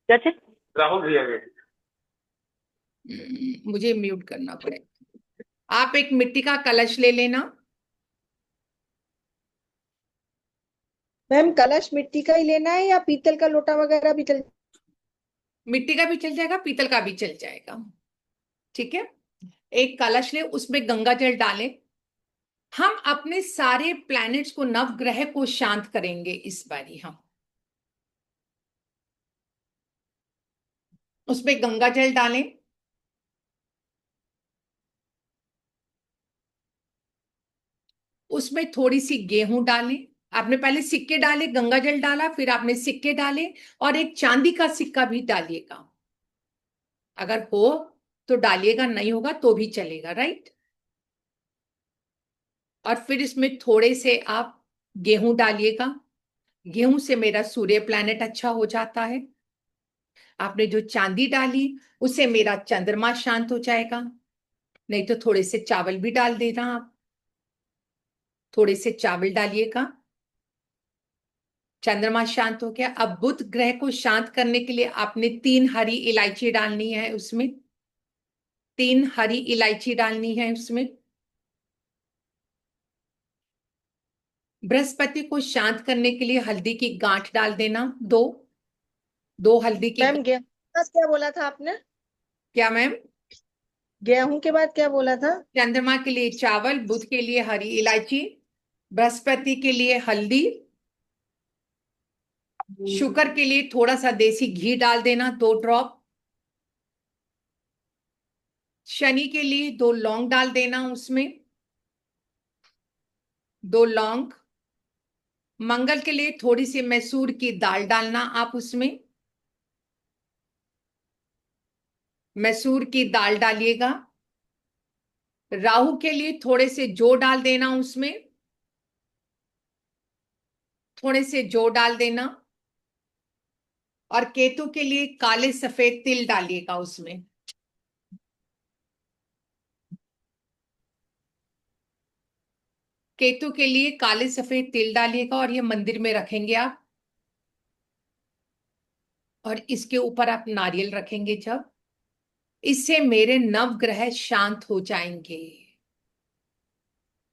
क्या चीज? राहुल भैया के मुझे म्यूट करना पड़ेगा। आप एक मिट्टी का कलश ले लेना। मैम कलश मिट्टी का ही लेना है या पीतल का लोटा वगैरह भी चल? मिट्टी का भी चल जाएगा, पीतल का भी चल जाएगा, ठीक है। एक कलश ले, उसमें गंगा जल डालें। हम अपने सारे प्लैनेट्स को, नवग्रह को शांत करेंगे इस बारी हम। उसमें गंगा जल डालें, उसमें थोड़ी सी गेहूं डालें। आपने पहले सिक्के डाले, गंगा जल डाला, फिर आपने सिक्के डाले और एक चांदी का सिक्का भी डालिएगा, अगर हो तो डालिएगा, नहीं होगा तो भी चलेगा, राइट। और फिर इसमें थोड़े से आप गेहूं डालिएगा, गेहूं से मेरा सूर्य प्लैनेट अच्छा हो जाता है। आपने जो चांदी डाली उससे मेरा चंद्रमा शांत हो जाएगा, नहीं तो थोड़े से चावल भी डाल देना आप, थोड़े से चावल डालिएगा। चंद्रमा शांत हो गया। अब बुध ग्रह को शांत करने के लिए आपने 3 हरी इलायची डालनी है उसमें, 3 हरी इलायची डालनी है उसमें। बृहस्पति को शांत करने के लिए हल्दी की गांठ डाल देना, 2 हल्दी की मैम गेहूं के बाद क्या बोला था आपने? क्या मैम? गेहूं के बाद क्या बोला था? चंद्रमा के लिए चावल, बुध के लिए हरी इलायची, बृहस्पति के लिए हल्दी, शुक्र के लिए थोड़ा सा देसी घी डाल देना, 2 ड्रॉप, शनि के लिए 2 लौंग डाल देना उसमें, 2 लौंग, मंगल के लिए थोड़ी सी मैसूर की दाल डालना आप उसमें, मैसूर की दाल डालिएगा। राहु के लिए थोड़े से जौ डाल देना उसमें, थोड़े से जौ डाल देना, और केतु के लिए काले सफेद तिल डालिएगा उसमें। केतु के लिए काले सफेद तिल डालिएगा और ये मंदिर में रखेंगे आप, और इसके ऊपर आप नारियल रखेंगे। जब इससे मेरे नवग्रह शांत हो जाएंगे।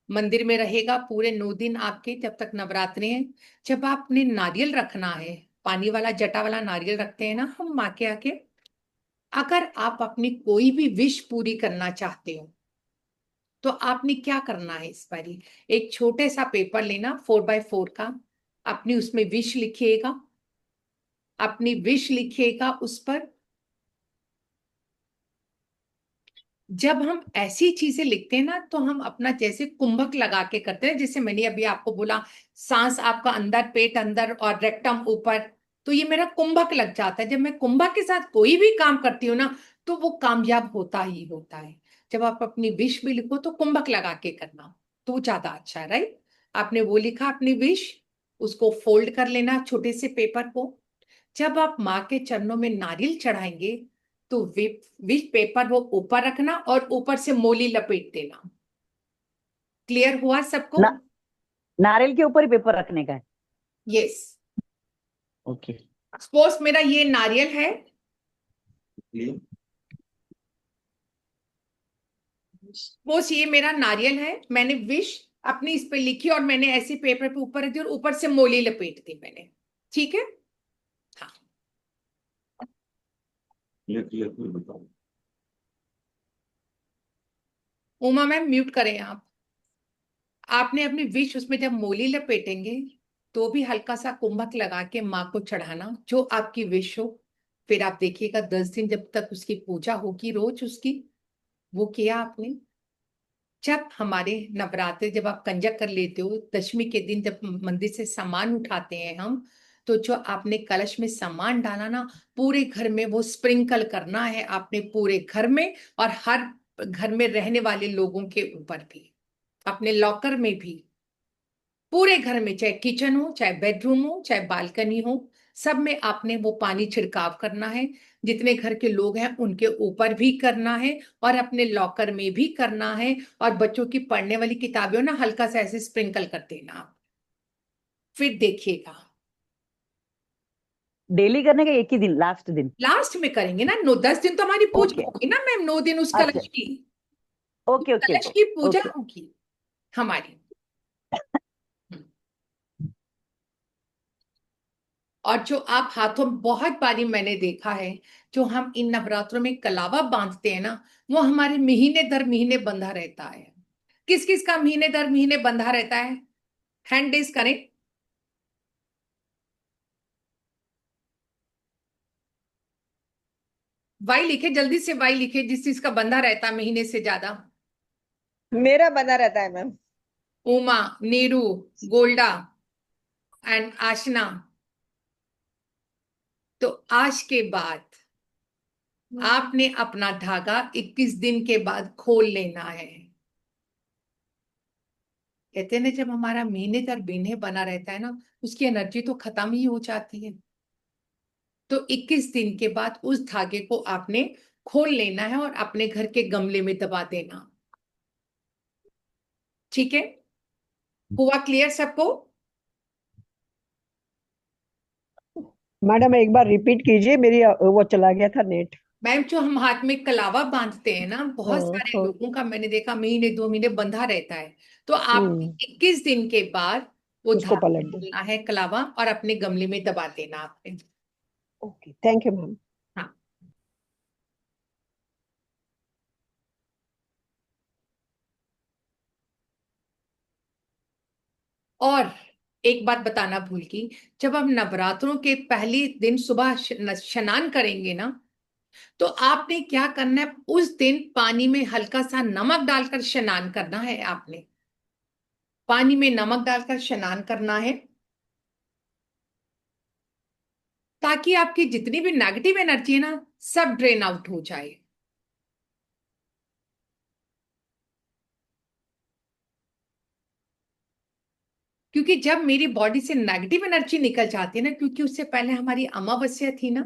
मंदिर में रहेगा पूरे 9 दिन आपके, जब तक नवरात्रि है। जब आपने नारियल रखना है, पानी वाला जटा वाला नारियल रखते हैं ना हम माँ के आके, अगर आप अपनी कोई भी विश पूरी करना चाहते हो तो आपने क्या करना है इस बारी, एक छोटे सा पेपर लेना 4x4 का, अपनी उसमें विश लिखिएगा, अपनी विश लिखिएगा उस पर। जब हम ऐसी चीजें लिखते हैं ना तो हम अपना जैसे कुंभक लगा के करते हैं, जैसे मैंने अभी आपको बोला सांस आपका अंदर, पेट अंदर और रेक्टम ऊपर, तो ये मेरा कुंभक लग जाता है। जब मैं कुंभक के साथ कोई भी काम करती हूँ ना तो वो कामयाब होता ही होता है। जब आप अपनी विश भी लिखो तो कुंभक लगा के करना तो ज्यादा अच्छा है, राइट। आपने वो लिखा अपनी विश, उसको फोल्ड कर लेना छोटे से पेपर को। जब आप माँ के चरणों में नारियल चढ़ाएंगे तो विश पेपर वो ऊपर रखना और ऊपर से मोली लपेट देना। क्लियर हुआ सबको? नारियल के ऊपर ही पेपर रखने का है? यस। ओके। सपोज मेरा ये नारियल है, सपोज ये मेरा नारियल है, मैंने विश अपनी इस पे लिखी और मैंने ऐसे पेपर पे ऊपर रख दी और ऊपर से मोली लपेट दी मैंने, ठीक है। हाँ, उमा मैम म्यूट करें आप। आपने अपनी विश उसमें जब मोली लपेटेंगे तो भी हल्का सा कुंभक लगा के माँ को चढ़ाना जो आपकी विश हो। फिर आप देखिएगा 10 दिन जब तक उसकी पूजा होगी रोज उसकी, वो किया आपने। जब हमारे नवरात्रे, जब आप कंजक कर लेते हो, दशमी के दिन जब मंदिर से सामान उठाते हैं हम, तो जो आपने कलश में सामान डाला ना, पूरे घर में वो स्प्रिंकल करना है आपने, पूरे घर में और हर घर में रहने वाले लोगों के ऊपर भी, अपने लॉकर में भी, पूरे घर में, चाहे किचन हो, चाहे बेडरूम हो, चाहे बालकनी हो, सब में आपने वो पानी छिड़काव करना है। जितने घर के लोग हैं उनके ऊपर भी करना है और अपने लॉकर में भी करना है। और बच्चों की पढ़ने वाली किताबें ना हल्का सा ऐसे स्प्रिंकल कर देना आप। फिर देखिएगा, डेली करने का एक ही दिन, लास्ट दिन? लास्ट में करेंगे ना, 9-10 दिन तो हमारी पूजा होगी ना मैम, 9 दिन उस अच्छा, कलश की, ओके ओके कलश की पूजा ओके। होगी हमारी। और जो आप हाथों में, बहुत बारी मैंने देखा है, जो हम इन नवरात्रों में कलावा बांधते हैं ना, वो हमारे महीने दर महीने बंधा रहता है। किस किस का महीने दर महीने बंधा रहता है, हैंड रेज करें। वाई लिखे, जल्दी से वाई लिखे, जिस चीज का बंधा रहता है महीने से ज्यादा। मेरा बना रहता है ma'am. Uma, Neeru, Golda and Aashna. तो आज के बाद आपने अपना धागा 21 दिन के बाद खोल लेना है। कहते हैं ना, जब हमारा महीने दर महीने बना रहता है ना, उसकी एनर्जी तो खत्म ही हो जाती है। तो 21 दिन के बाद उस धागे को आपने खोल लेना है और अपने घर के गमले में दबा देना। ठीक है, हुआ क्लियर सबको? मैडम एक बार रिपीट कीजिए, मेरी वो चला गया था नेट। मैम, जो हम हाथ में कलावा बांधते हैं ना, बहुत हाँ सारे हाँ। लोगों का मैंने देखा महीने 2 महीने बंधा रहता है। तो आप हम्म, 21 दिन के बाद वो उसको धागा पलट दो। खोलना है कलावा और अपने गमले में दबा देना आपने। Okay, thank you ma'am. हाँ, और एक बात बताना भूल गई, जब हम नवरात्रों के पहले दिन सुबह स्नान करेंगे ना, तो आपने क्या करना है, उस दिन पानी में हल्का सा नमक डालकर स्नान करना है। आपने पानी में नमक डालकर स्नान करना है, ताकि आपकी जितनी भी नेगेटिव एनर्जी है ना, सब ड्रेन आउट हो जाए। क्योंकि जब मेरी बॉडी से नेगेटिव एनर्जी निकल जाती है ना, क्योंकि उससे पहले हमारी अमावस्या थी ना,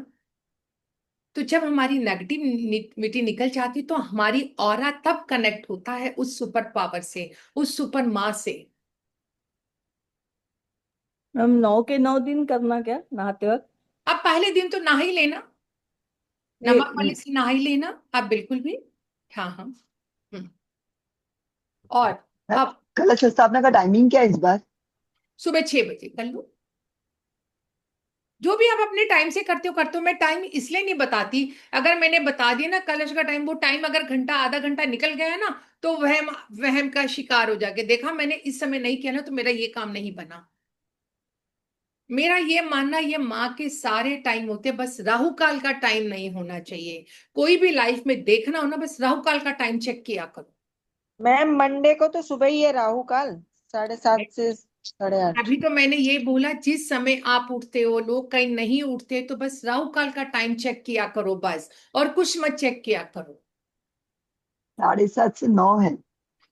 तो जब हमारी नेगेटिविटी निकल जाती तो हमारी ऑरा तब कनेक्ट होता है उस सुपर पावर से, उस सुपर माँ से। मैम 9 के 9 दिन करना क्या नहाते वक्त? अब पहले दिन तो नहा ही लेना, नमक वाले से नहा ही लेना आप बिल्कुल भी। हाँ हाँ। और अब कलश स्थापना का टाइमिंग क्या है इस बार? सुबह 6 बजे कर लो, जो भी आप अपने टाइम से करते हो। मैं टाइम इसलिए नहीं बताती, अगर मैंने बता दिया ना कलश का टाइम, वो टाइम अगर घंटा आधा घंटा निकल गया ना तो वहम वहम का शिकार हो जाके देखा मैंने इस समय नहीं किया ना तो मेरा ये काम नहीं बना। मेरा ये मानना, ये माँ के सारे टाइम होते, बस राहु काल का टाइम नहीं होना चाहिए। कोई भी लाइफ में देखना हो ना, बस राहु काल का टाइम चेक किया करो। मैम मंडे को तो सुबह ही है राहु काल, 7:30 से 8:30। अभी तो मैंने ये बोला जिस समय आप उठते हो, लोग कहीं नहीं उठते, तो बस राहु काल का टाइम चेक किया करो बस, और कुछ मत चेक किया करो। 7:30 से 9 है, हाँ,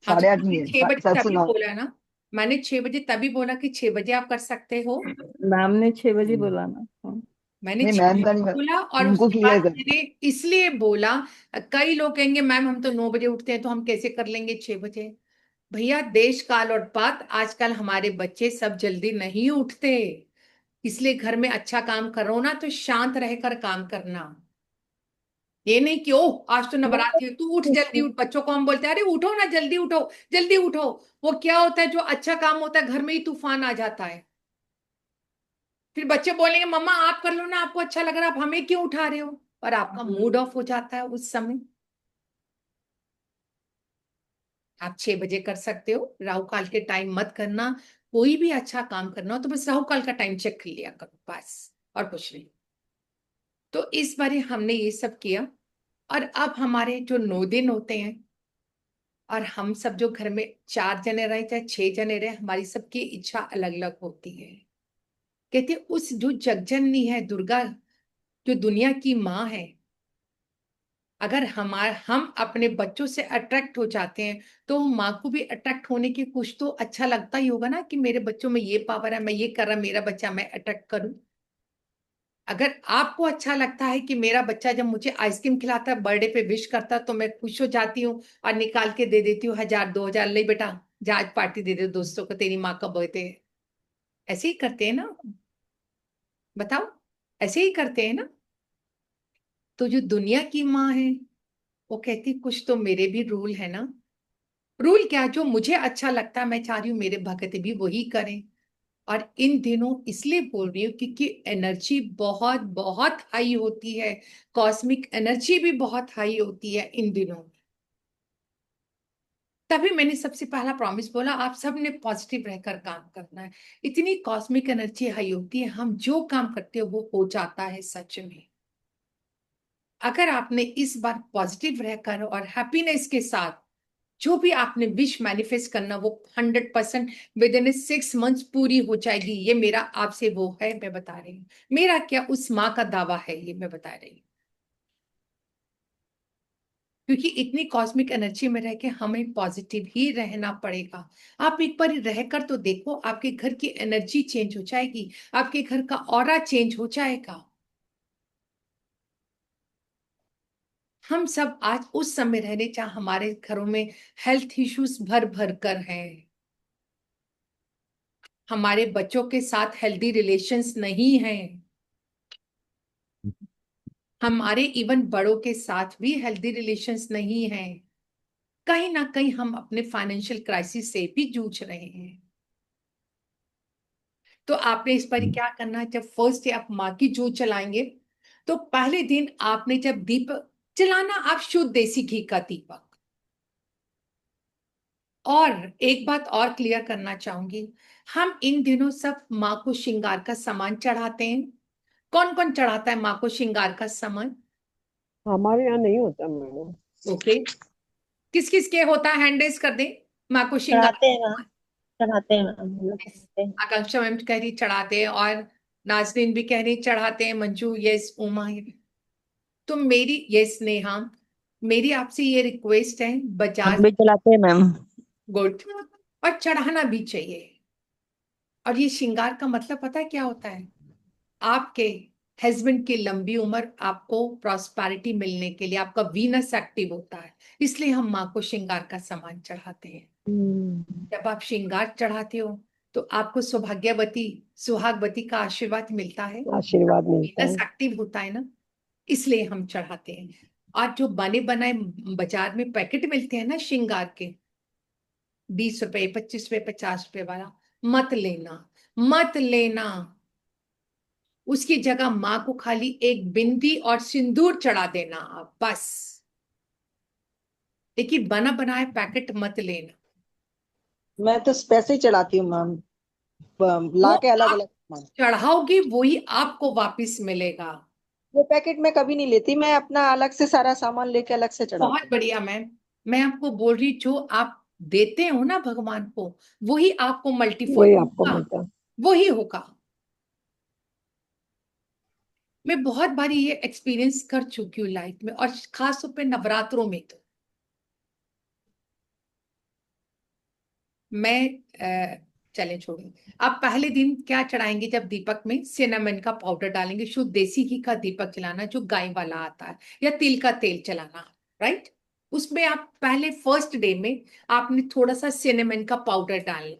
तो 8:30 नहीं मैंने है, 6 बजे 7:30 से तभी 9। बोला ना, मैंने 6 बजे तभी बोला कि 6 बजे आप कर सकते हो। मैम ने 6 बजे बोला ना। हाँ। मैंने नहीं 6 मैम बजे का नहीं, बोला, और उनको उसके क्लियर बाद कर। मैंने इसलिए बोला, कई लोग कहेंगे मैम हम तो 9 बजे उठते हैं तो हम कैसे कर लेंगे 6 बजे। भैया देश काल और बात, आजकल हमारे बच्चे सब जल्दी नहीं उठते, इसलिए घर में अच्छा काम करो ना तो शांत रहकर काम करना। ये नहीं कि ओ आज तो नवरात्रि है, तू उठ जल्दी उठ। बच्चों को हम बोलते हैं अरे उठो ना, जल्दी उठो जल्दी उठो। वो क्या होता है, जो अच्छा काम होता है घर में ही तूफान आ जाता है। फिर बच्चे बोलेंगे मम्मा आप कर लो ना, आपको अच्छा लग रहा है, आप हमें क्यों उठा रहे हो, और आपका मूड ऑफ हो जाता है उस समय। आप 6 बजे कर सकते हो, राहु काल के टाइम मत करना। कोई भी अच्छा काम करना हो तो बस राहु काल का टाइम चेक कर लिया करो बस, और कुछ नहीं। तो इस बार हमने ये सब किया, और अब हमारे जो 9 दिन होते हैं, और हम सब जो घर में 4 जने रहे चाहे 6 जने रहे, हमारी सबकी इच्छा अलग अलग होती है। कहते उस जो जगजननी है दुर्गा, जो दुनिया की माँ है, अगर हम अपने बच्चों से अट्रैक्ट हो जाते हैं तो माँ को भी अट्रैक्ट होने की कुछ तो अच्छा लगता ही होगा ना, कि मेरे बच्चों में ये पावर है, मैं ये कर रहा, मेरा बच्चा मैं अट्रैक्ट करूं। अगर आपको अच्छा लगता है कि मेरा बच्चा जब मुझे आइसक्रीम खिलाता है, बर्थडे पे विश करता है, तो मैं खुश हो जाती हूँ और निकाल के दे देती हूँ 1000 2000, ले बेटा जा आज पार्टी दे दे दोस्तों को, तेरी माँ का बर्थडे है। ऐसे ही करते हैं ना, बताओ, ऐसे ही करते हैं ना। तो जो दुनिया की माँ है वो कहती कुछ तो मेरे भी रूल है ना। रूल क्या, जो मुझे अच्छा लगता है मैं चाह रही हूँ मेरे भगत भी वही करें। और इन दिनों इसलिए बोल रही हूँ क्योंकि एनर्जी बहुत बहुत हाई होती है, कॉस्मिक एनर्जी भी बहुत हाई होती है इन दिनों। तभी मैंने सबसे पहला प्रॉमिस बोला आप सब ने पॉजिटिव रहकर काम करना है। इतनी कॉस्मिक एनर्जी हाई होती है, हम जो काम करते हो वो हो जाता है सच में। अगर आपने इस बार पॉजिटिव रहकर और हैप्पीनेस के साथ जो भी आपने विश मैनिफेस्ट करना, वो 100% विद इन 6 मंथ्स पूरी हो जाएगी। ये मेरा आपसे वो है, मैं बता रही हूँ। मेरा क्या, उस माँ का दावा है, ये मैं बता रही हूँ। क्योंकि इतनी कॉस्मिक एनर्जी में रह के हमें पॉजिटिव ही रहना पड़ेगा। आप एक बार रहकर तो देखो, आपके घर की एनर्जी चेंज हो जाएगी, आपके घर का ऑरा चेंज हो जाएगा। हम सब आज उस समय रहने, जहां हमारे घरों में हेल्थ इश्यूज भर भर कर हैं, हमारे बच्चों के साथ हेल्दी रिलेशंस नहीं हैं, हमारे इवन बड़ों के साथ भी हेल्दी रिलेशंस नहीं हैं। कहीं ना कहीं हम अपने फाइनेंशियल क्राइसिस से भी जूझ रहे हैं। तो आपने इस बार क्या करना है, जब फर्स्ट डे आप माँ की जोत चलाएंगे तो पहले दिन आपने जब दीपक जलाना, आप शुद्ध देसी घी का दीपक। और एक बात और क्लियर करना चाहूंगी, हम इन दिनों सब माँ को श्रृंगार का सामान चढ़ाते हैं। कौन कौन चढ़ाता है माँ को श्रृंगार का सामान? हमारे यहाँ नहीं होता मैडम। ओके, किस किस के होता है, हैंड रेज कर दे। माँ को श्रृंगार, चढ़ाते हैं मैम, चढ़ाते हैं मैम, हम लोग चढ़ाते हैं। आकांक्षा मैम कह रही चढ़ाते हैं, और नाजरीन भी कह रही चढ़ाते हैं, मंजू यस, उमा तो मेरी यस, नेहा मेरी आपसे ये रिक्वेस्ट है, बाजार हम भी चलाते हैं मैम। गुड, और चढ़ाना भी चाहिए। और ये श्रृंगार का मतलब पता है क्या होता है? आपके हस्बैंड की लंबी उम्र, आपको प्रॉस्पेरिटी मिलने के लिए आपका वीनस एक्टिव होता है, इसलिए हम माँ को श्रृंगार का सामान चढ़ाते हैं। जब आप श्रृंगार चढ़ाते हो तो आपको सौभाग्यवती सुहागवती का आशीर्वाद मिलता है, आशीर्वाद मिलता वीनस है। एक्टिव होता है ना, इसलिए हम चढ़ाते हैं। और जो बने बनाए बाजार में पैकेट मिलते हैं ना श्रृंगार के, 20 रुपए, 25 रुपए, 50 रुपए वाला, मत लेना, मत लेना। उसकी जगह माँ को खाली एक बिंदी और सिंदूर चढ़ा देना आप, बस। लेकिन बना बनाया पैकेट मत लेना। मैं तो पैसे ही चढ़ाती हूँ मैम, ला वो के अलग आप अलग सामान। चढ़ाओगे वही आपको वापस मिलेगा। वो पैकेट मैं कभी नहीं लेती, मैं अपना अलग से सारा सामान लेके अलग से चढ़ाती बहुत बढ़िया मैम। मैं आपको बोल रही, जो आप देते हो ना भगवान को, वही आपको हूँ, मल्टीफोल वही आपको होगा, मिलता है। वही होगा। मैं बहुत बारी ये एक्सपीरियंस कर चुकी हूँ लाइफ में, और खास तौर पे नवरात्रों में तो मैं चले छोड़ो। आप पहले दिन क्या चढ़ाएंगे? जब दीपक में सिनेमन का पाउडर डालेंगे, शुद्ध देसी घी का दीपक जलाना जो गाय वाला आता है, या तिल का तेल चलाना, राइट। उसमें आप पहले फर्स्ट डे में आपने थोड़ा सा सिनेमन का पाउडर डालना,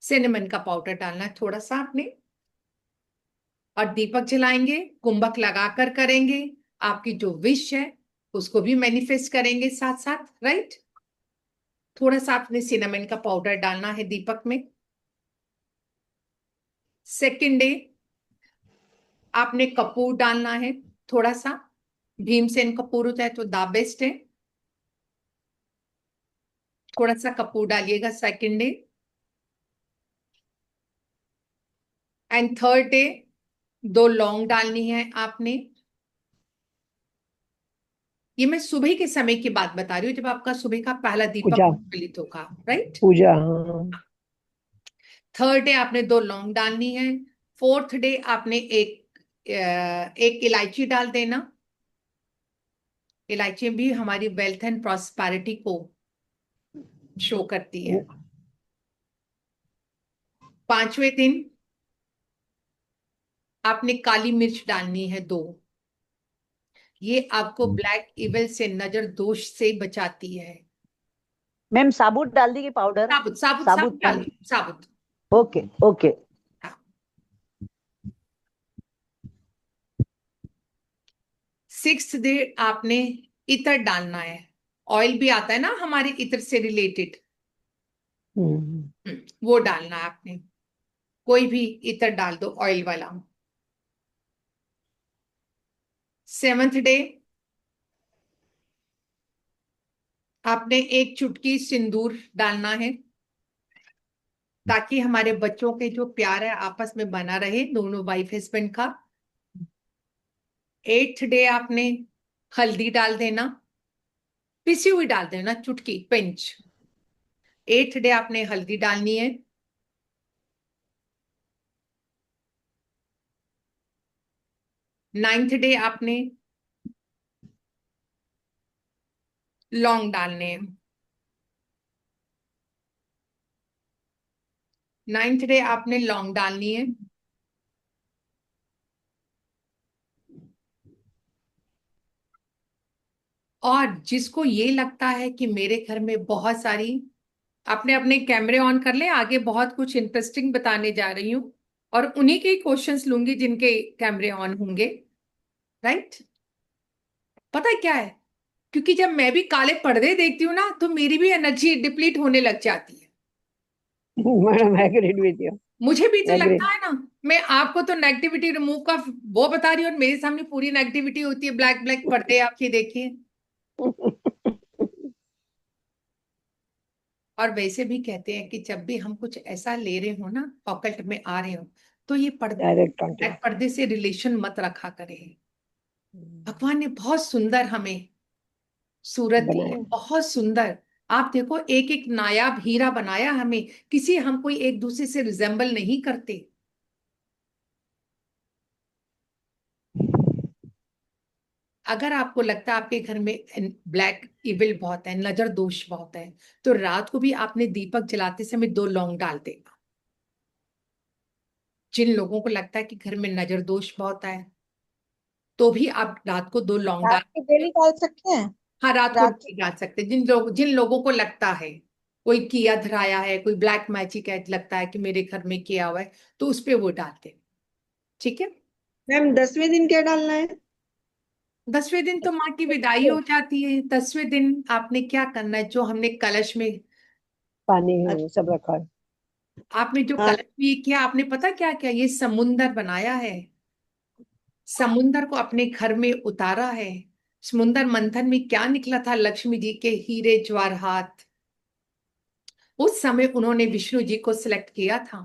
सिनेमन का पाउडर डालना है थोड़ा सा आपने, और दीपक जलाएंगे, कुंभक लगाकर करेंगे, आपकी जो विश है उसको भी मैनिफेस्ट करेंगे साथ साथ, राइट। थोड़ा सा आपने सिनेमन का पाउडर डालना है दीपक में। सेकेंड डे आपने कपूर डालना है थोड़ा सा, भीमसेन कपूर होता है तो द बेस्ट है, थोड़ा सा कपूर डालिएगा second day. And third day 2 लौंग डालनी है आपने। ये मैं सुबह के समय की बात बता रही हूँ, जब आपका सुबह का पहला दीपक पूजा, प्रज्वलित होगा, राइट। पूजा, हाँ। थर्ड डे आपने 2 लौंग डालनी है। फोर्थ डे आपने एक इलायची डाल देना। इलायची भी हमारी वेल्थ एंड प्रॉस्पेरिटी को शो करती है। पांचवें दिन आपने काली मिर्च डालनी है 2। ये आपको ब्लैक इवल से, नजर दोष से बचाती है। मैम साबुत डाल दी कि पाउडर? साबुत साबुत साबुत साबुत डालिए, साबुत। Okay okay. सिक्स्थ डे आपने इत्र डालना है। ऑयल भी आता है ना हमारे इत्र से रिलेटेड, वो डालना है आपने। कोई भी इत्र डाल दो ऑयल वाला। सेवंथ डे आपने 1 चुटकी सिंदूर डालना है, ताकि हमारे बच्चों के जो प्यार है आपस में बना रहे, दोनों वाइफ हस्बैंड का। 8th डे आपने हल्दी डाल देना, पिसी हुई डाल देना, चुटकी पिंच। 8th डे आपने हल्दी डालनी है। 9th डे आपने लौंग डालने हैं। 9th डे आपने लौंग डालनी है। और जिसको ये लगता है कि मेरे घर में बहुत सारी, अपने अपने कैमरे ऑन कर ले, आगे बहुत कुछ इंटरेस्टिंग बताने जा रही हूँ, और उन्हीं के क्वेश्चंस लूंगी जिनके कैमरे ऑन होंगे, राइट। पता है क्या है, क्योंकि जब मैं भी काले पर्दे देखती हूँ ना, तो मेरी भी एनर्जी डिप्लीट होने लग जाती है। मैडम एग्रीड विद यू, मुझे भी तो एग्रीड। लगता है ना, मैं आपको तो नेगेटिविटी रिमूव का वो बता रही हूँ, और मेरे सामने पूरी नेगेटिविटी होती है, ब्लैक ब्लैक पर्दे आप ये देखिए। और वैसे भी कहते हैं कि जब भी हम कुछ ऐसा ले रहे हो ना, ऑकल्ट में आ रहे हो, तो ये डायरेक्ट कांटेक्ट। पर्दे से रिलेशन मत रखा करें। भगवान ने बहुत सुंदर हमें सूरत दी है, बनाया। बहुत सुंदर। आप देखो, एक एक नायाब हीरा बनाया हमें, किसी हम कोई एक दूसरे से रिजेंबल नहीं करते। अगर आपको लगता है आपके घर में ब्लैक इविल बहुत है, नजर दोष बहुत है, तो रात को भी आपने दीपक जलाते समय 2 लौंग डाल देना। जिन लोगों को लगता है कि घर में नजर दोष बहुत है, तो भी आप रात को 2 लौंग रात डाल को डेली डाल सकते हैं? हाँ, रात को रात नहीं डाल सकते। जिन लोगों को लगता है कोई किया धराया है, कोई ब्लैक मैजिक है, लगता है कि मेरे घर में किया हुआ है, तो उस पे वो डालते। ठीक है। मैम 10वें दिन क्या डालना है? 10वें दिन तो माँ की विदाई हो जाती है। 10वें दिन आपने क्या करना है, जो हमने कलश में पानी है वो सब रखा है। आपने जो हाँ। कलश में ये किया, आपने पता क्या क्या, ये समुंदर बनाया है। समुंदर को अपने घर में उतारा है। समुंदर मंथन में क्या निकला था, लक्ष्मी जी के हीरे जवाहरात। उस समय उन्होंने विष्णु जी को सिलेक्ट किया था।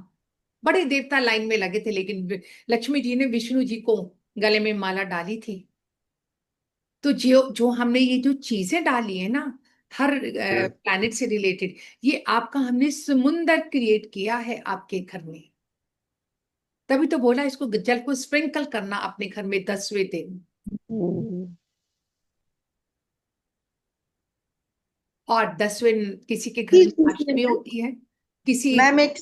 बड़े देवता लाइन में लगे थे, लेकिन लक्ष्मी जी ने विष्णु जी को गले में माला डाली थी। तो जो जो हमने ये जो चीजें डाली है ना, हर प्लैनेट से रिलेटेड, ये आपका हमने समुंदर क्रिएट किया है आपके घर में। तभी तो बोला इसको जल को स्प्रिंकल करना अपने घर में 10वें दिन। और 10वें किसी के घर में अष्टमी होती है, किसी मैम एक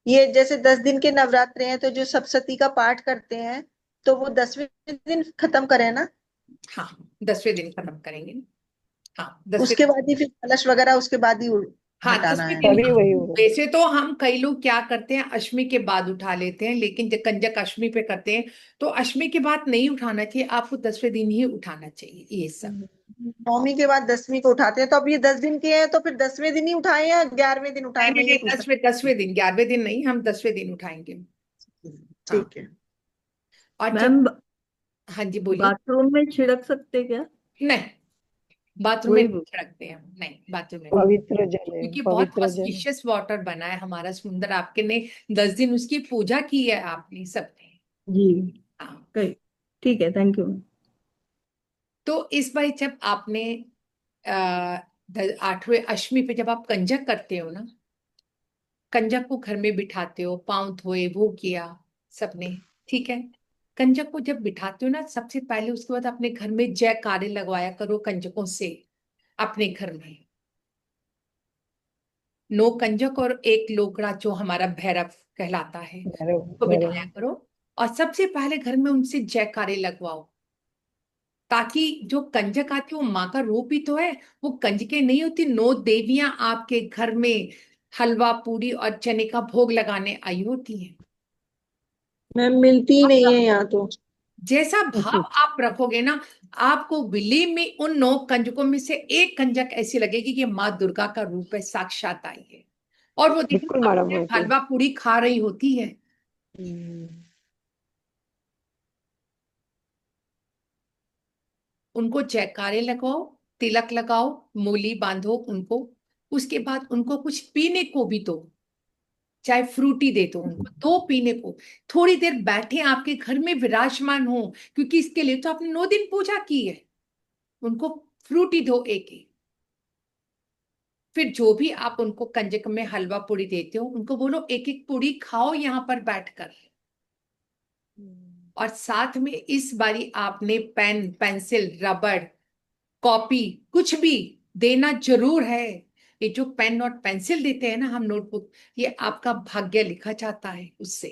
ये जैसे 10 दिन के नवरात्रे हैं तो जो सप्तशती का पाठ करते हैं तो वो 10वें दिन खत्म करें ना? हाँ, 10वें दिन खत्म करेंगे। हाँ, 10वें उसके बाद ही फिर कलश वगैरह उसके बाद ही हाँ, हटाना 10वें है। दिन वैसे तो हम कई लोग क्या करते हैं, अष्टमी के बाद उठा लेते हैं, लेकिन जब कंजक अष्टमी पे करते हैं तो अष्टमी के बाद नहीं उठाना चाहिए, आपको 10वें दिन ही उठाना चाहिए ये सब। नवमी के बाद 10वीं को उठाते हैं, तो अब ये 10 दिन के हैं तो फिर 10वें दिन ही उठाएं या 11वें दिन उठाएं? मैं ये पूछ 10वें दिन, 11वें दिन नहीं, हम 10वें दिन उठाएंगे। ठीक है। और मैम हाँ जी बोलिए। बाथरूम में छिड़क सकते क्या? नहीं, बाथरूम में नहीं छिड़कते हैं, नहीं बाथरूम में, पवित्र जल है, क्योंकि बहुत पवित्र जल। ऑस्पिशियस वाटर बना है हमारा समुद्र। आपके ने 10 दिन उसकी पूजा की है आपने सबने। जी हाँ, ठीक है, थैंक यू। तो इस बार जब आपने 8वें अष्टमी पे जब आप कंजक करते हो ना, कंजक को घर में बिठाते हो, पांव धोए, वो किया सबने, ठीक है। कंजक को जब बिठाते हो ना, सबसे पहले उसके बाद अपने घर में जयकारे लगवाया करो कंजकों से अपने घर में। 9 कंजक और 1 लोकड़ा जो हमारा भैरव कहलाता है, वो बिठाया करो। और सबसे पहले घर में उनसे जयकारे लगवाओ, ताकि जो कंजक आती है वो माँ का रूप ही तो है। वो कंजकें नहीं होती, 9 देवियां आपके घर में हलवा पूरी और चने का भोग लगाने आई होती हैं। मैम मिलती ही नहीं है यहाँ तो। जैसा भाव आप रखोगे ना, आपको बिलीव में उन 9 कंजकों में से 1 कंजक ऐसी लगेगी कि माँ दुर्गा का रूप है, साक्षात आई है। और वो देखो अपने हलवा पूरी खा रही होती है। उनको जयकारे लगाओ, तिलक लगाओ, मूली बांधो उनको। उसके बाद उनको कुछ पीने को भी दो, चाहे फ्रूटी दे दो उनको, 2 पीने को। थोड़ी देर बैठे आपके घर में विराजमान हो, क्योंकि इसके लिए तो आपने 9 दिन पूजा की है। उनको फ्रूटी दो एक एक। फिर जो भी आप उनको कंजक में हलवा पूरी देते हो, उनको बोलो एक एक पूरी खाओ यहाँ पर बैठकर। और साथ में इस बारी आपने पेन, पेंसिल, रबड़, कॉपी कुछ भी देना जरूर है। ये जो पेन और पेंसिल देते हैं ना हम, नोटबुक, ये आपका भाग्य लिखा जाता है उससे।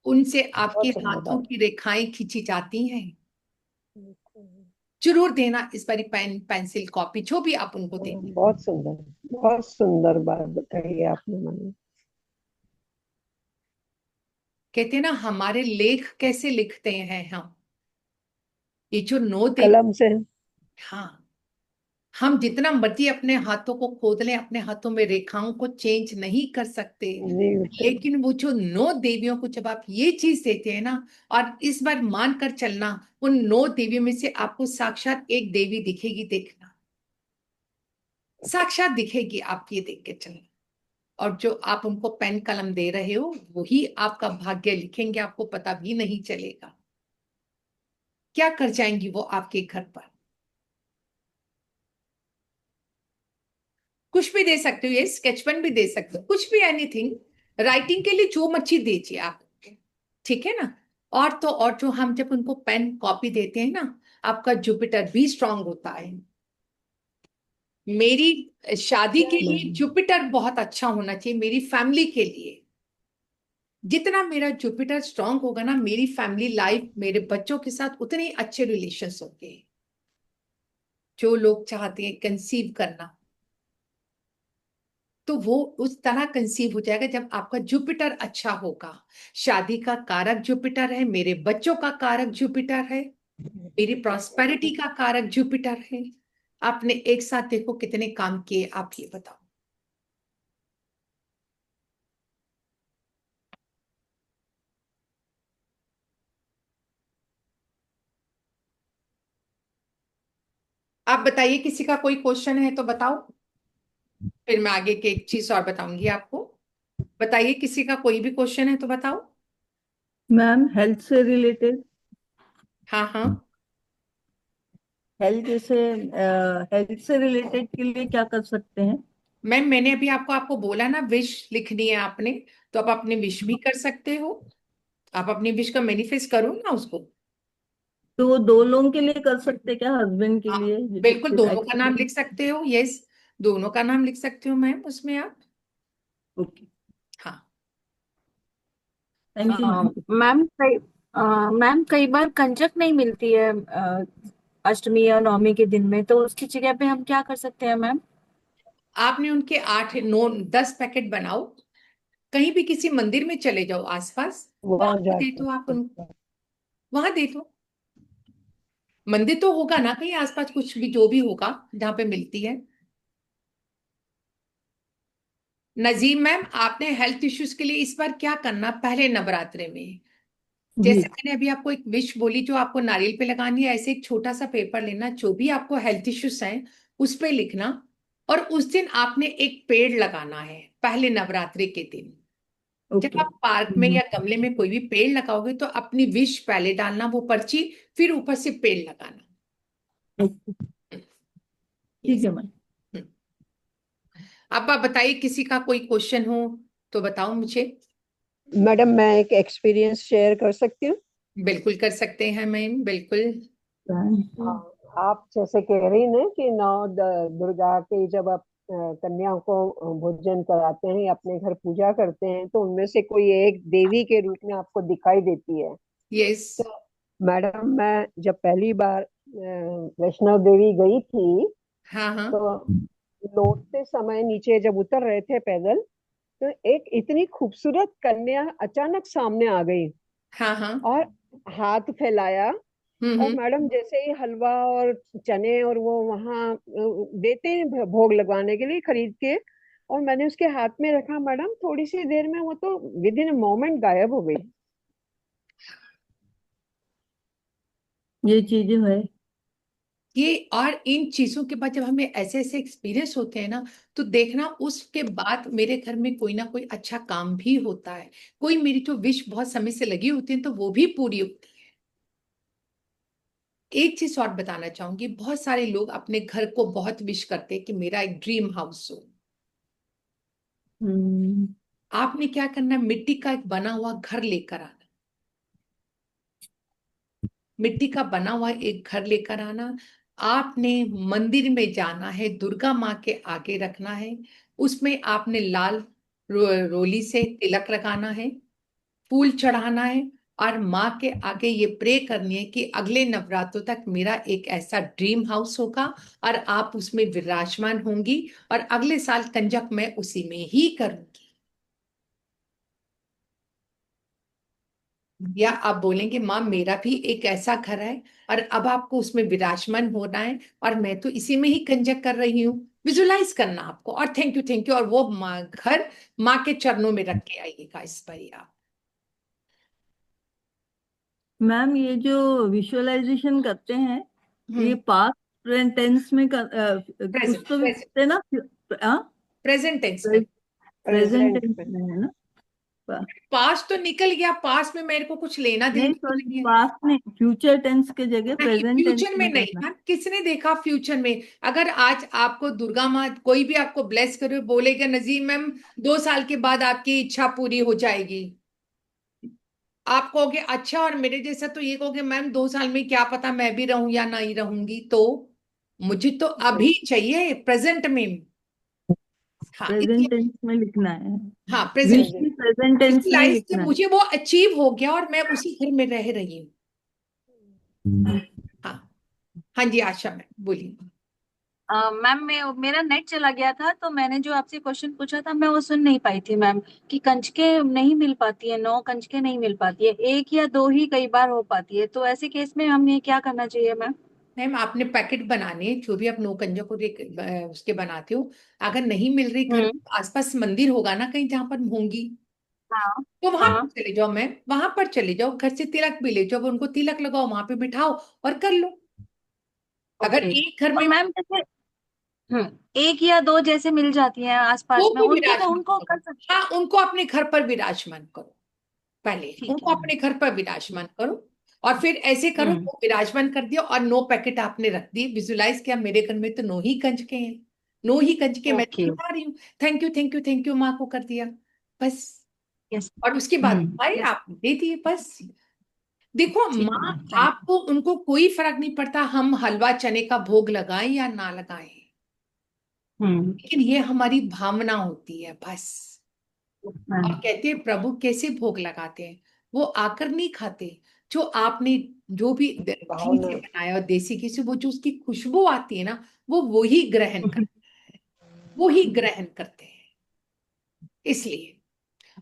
उनसे आपके हाथों की रेखाएं खींची जाती हैं। जरूर देना इस बारी पेन, पेंसिल, कॉपी जो भी आप उनको देंगे। बहुत सुंदर बात बताई है आपने मैंने। कहते हैं ना, हमारे लेख कैसे लिखते हैं हम, ये जो 9 दिन कलम से। हाँ, हम जितना मर्जी अपने हाथों को खोद लें, अपने हाथों में रेखाओं को चेंज नहीं कर सकते, लेकिन वो जो 9 देवियों को जब आप ये चीज देते हैं ना, और इस बार मान कर चलना, उन 9 देवियों में से आपको साक्षात एक देवी दिखेगी, देखना साक्षात दिखेगी, आप ये देख के चलना। और जो आप उनको पेन कलम दे रहे हो, वही आपका भाग्य लिखेंगे, आपको पता भी नहीं चलेगा क्या कर जाएंगी वो आपके घर पर। कुछ भी दे सकते हो, ये स्केच पेन भी दे सकते हो, कुछ भी, एनीथिंग। राइटिंग के लिए जो मर्जी दीजिए आप, ठीक है ना। और तो और जो हम जब उनको पेन कॉपी देते हैं ना, आपका जुपिटर भी स्ट्रांग होता है। मेरी शादी के लिए जुपिटर बहुत अच्छा होना चाहिए, मेरी फैमिली के लिए। जितना मेरा जुपिटर स्ट्रांग होगा ना, मेरी फैमिली लाइफ, मेरे बच्चों के साथ उतने ही अच्छे रिलेशंस होंगे। जो लोग चाहते हैं कंसीव करना, तो वो उस तरह कंसीव हो जाएगा जब आपका जुपिटर अच्छा होगा। शादी का कारक जुपिटर है, मेरे बच्चों का कारक जुपिटर है, मेरी प्रॉस्पेरिटी का कारक जुपिटर है। आपने एक साथ देखो कितने काम किए, आप ये बताओ। आप बताइए, किसी का कोई क्वेश्चन है तो बताओ, फिर मैं आगे की एक चीज और बताऊंगी आपको। बताइए, किसी का कोई भी क्वेश्चन है तो बताओ। मैम हेल्थ से रिलेटेड, हाँ हाँ, हेल्थ जैसे हेल्थ से रिलेटेड के लिए क्या कर सकते हैं? मैम मैंने अभी आपको बोला ना, विश लिखनी है आपने, तो आप अपनी विश भी कर सकते हो। आप अपनी विश का मैनिफेस्ट करो ना उसको। तो वो दो लोगों के लिए कर सकते हैं क्या, हस्बैंड के हाँ, बिल्कुल, लिए? दोनों का नाम लिख सकते हो। यस, दोनों का नाम लिख सकते हो मैम उसमें आप। ओके, हाँ थैंक यू मैम। मैम कई बार कंजक नहीं मिलती है अष्टमी या नवमी के दिन में, तो उसकी जगह पे हम क्या कर सकते हैं मैम? आपने उनके 8 9 10 पैकेट बनाओ, कहीं भी किसी मंदिर में चले जाओ आसपास, वहां वहां पे दे जाके दो आप उनको, वहां दे दो। मंदिर तो होगा ना कहीं आसपास, कुछ भी जो भी होगा जहाँ पे मिलती है। नजीम मैम, आपने हेल्थ इश्यूज के लिए इस बार क्या करना, पहले नवरात्रे में जी। जैसे मैंने अभी आपको एक विश बोली जो आपको नारियल पे लगानी है, ऐसे एक छोटा सा पेपर लेना, जो भी आपको हेल्थ इश्यूज हैं उस पे लिखना, और उस दिन आपने एक पेड़ लगाना है पहले नवरात्रि के दिन। जब ओके। आप पार्क में या गमले में कोई भी पेड़ लगाओगे तो अपनी विश पहले डालना वो पर्ची, फिर ऊपर से पेड़ लगाना। ठीक Yes. है मैम। अब आप बताइए, किसी का कोई क्वेश्चन हो तो बताओ मुझे। मैडम मैं एक एक्सपीरियंस शेयर कर सकती हूँ? बिल्कुल कर सकते हैं मैम, बिल्कुल। हाँ, आप जैसे कह रही ना कि दुर्गा के जब आप कन्याओं को भोजन कराते हैं या अपने घर पूजा करते हैं, तो उनमें से कोई एक देवी के रूप में आपको दिखाई देती है। यस। तो मैडम मैं जब पहली बार वैष्णव देवी गई थी, हाँ हाँ तो लौटते समय नीचे जब उतर रहे थे पैदल, तो एक इतनी खूबसूरत कन्या अचानक सामने आ गई हाँ हाँ। और हाथ फैलाया। और हम्म। मैडम जैसे ही हलवा और चने और वो वहाँ देते हैं भोग लगवाने के लिए खरीद के, और मैंने उसके हाथ में रखा मैडम, थोड़ी सी देर में वो तो विद इन मोमेंट गायब हो गई। ये चीजें है। ये और इन चीजों के बाद जब हमें ऐसे ऐसे एक्सपीरियंस होते हैं ना, तो देखना उसके बाद मेरे घर में कोई ना कोई अच्छा काम भी होता है। कोई मेरी जो विश बहुत समय से लगी होती है तो वो भी पूरी होती है। एक चीज और बताना चाहूंगी, बहुत सारे लोग अपने घर को बहुत विश करते हैं कि मेरा एक ड्रीम हाउस हो। हम्म। आपने क्या करना है, मिट्टी का एक बना हुआ घर लेकर आना। मिट्टी का बना हुआ एक घर लेकर आना। आपने मंदिर में जाना है, दुर्गा माँ के आगे रखना है। उसमें आपने लाल रोली से तिलक लगाना है, फूल चढ़ाना है, और माँ के आगे ये प्रे करनी है कि अगले नवरात्रों तक मेरा एक ऐसा ड्रीम हाउस होगा और आप उसमें विराजमान होंगी, और अगले साल कंजक मैं उसी में ही करूंगी। या आप बोलेंगे माँ मेरा भी एक ऐसा घर है और अब आपको उसमें विराजमान होना है, और मैं तो इसी में ही कंजक कर रही हूँ। विजुलाइज करना आपको, और थैंक यू, और वो माँ घर माँ के चरणों में रख के आइएगा इस पर ही आप। मैम ये जो विजुअलाइजेशन करते हैं, ये हम्म। पास्ट टेंस में कुछ प्रेजेंट तो भी प्रेजेंट करते हैं ना? हाँ, प्रेजेंट टेंस में। प्रेजेंट प्रेजेंट टेंस में। में है ना? पास्ट तो निकल गया, पास्ट में मेरे को कुछ लेना नहीं देना तो सॉरी, नहीं है। पास्ट में, फ्यूचर टेंस के जगह नहीं, प्रेजेंट टेंस फ्यूचर में में नहीं करना। हाँ, किसने देखा फ्यूचर में। अगर आज आपको दुर्गा माँ कोई भी आपको ब्लेस करे, बोलेगा नजीम मैम 2 साल के बाद आपकी इच्छा पूरी हो जाएगी, आप कहोगे अच्छा, और मेरे जैसा तो ये कहोगे मैम 2 साल में क्या पता मैं भी रहूं या नहीं रहूंगी, तो मुझे तो अभी चाहिए प्रेजेंट में। हाँ प्रेजेंट इसलिए, टेंस में लिखना है। हाँ विश प्रेजेंट भी प्रेजेंट टेंस में ही विजुलाइज से लिखना मुझे वो अचीव हो गया और मैं उसी घर में रह रही हूँ। है। हाँ, हाँ जी आशा मैम बोलिए। मैम मेरा नेट चला गया था, तो मैंने जो आपसे क्वेश्चन पूछा था मैं वो सुन नहीं पाई थी मैम, कि कंचके नहीं मिल पाती है, 9 कंचके नहीं मिल पाती है, 1 या 2 ही कई बार हो पाती है, तो ऐसे केस में हमें क्या करना चाहिए मैम? मैम आपने पैकेट बनाने, जो भी आप नौकंजों को उसके बनाते हो, अगर नहीं मिल रही, घर आसपास मंदिर होगा ना कहीं जहां पर होंगी, हाँ तो वहां पर हाँ। चले जाओ मैम, वहां पर चले जाओ, घर से तिलक भी ले जाओ, उनको तिलक लगाओ, वहां पे बिठाओ और कर लो। अगर ओके। एक घर और में, मैम जैसे 1 या 2 जैसे मिल जाती हैं वो आसपास में, भी उनको तो विराजमान उनको करो। कर सकते हाँ, उनको अपने घर पर विराजमान करो, पहले ठीक उनको है। अपने घर पर विराजमान करो, और फिर ऐसे करो, हम्म वो विराजमान कर दिया और 9 पैकेट आपने रख दिए, विजुलाइज किया मेरे घर में तो 9 ही कंजके हैं, 9 ही कंजके मैं ओके। बता रही हूँ, thank you thank you thank you माँ को कर दिया बस। यस। और उसके बाद भाई यस। आपने दे दिए बस। देखो ठीक है माँ, मैम, थैंक आपको उनको कोई फर्क नहीं पड़ता हम हलवा चने का भोग लगाएं या ना लगाएं, यू। लेकिन ये हमारी भावना होती है बस। और मैम। कहते हैं प्रभु कैसे भोग लगाते हैं, वो आकर नहीं खाते, जो आपने जो भी घी से भावना। बनाया और देसी घी से वो जो उसकी खुशबू आती है ना, वो ही ग्रहण करते हैं, वो ही ग्रहण करते हैं। इसलिए,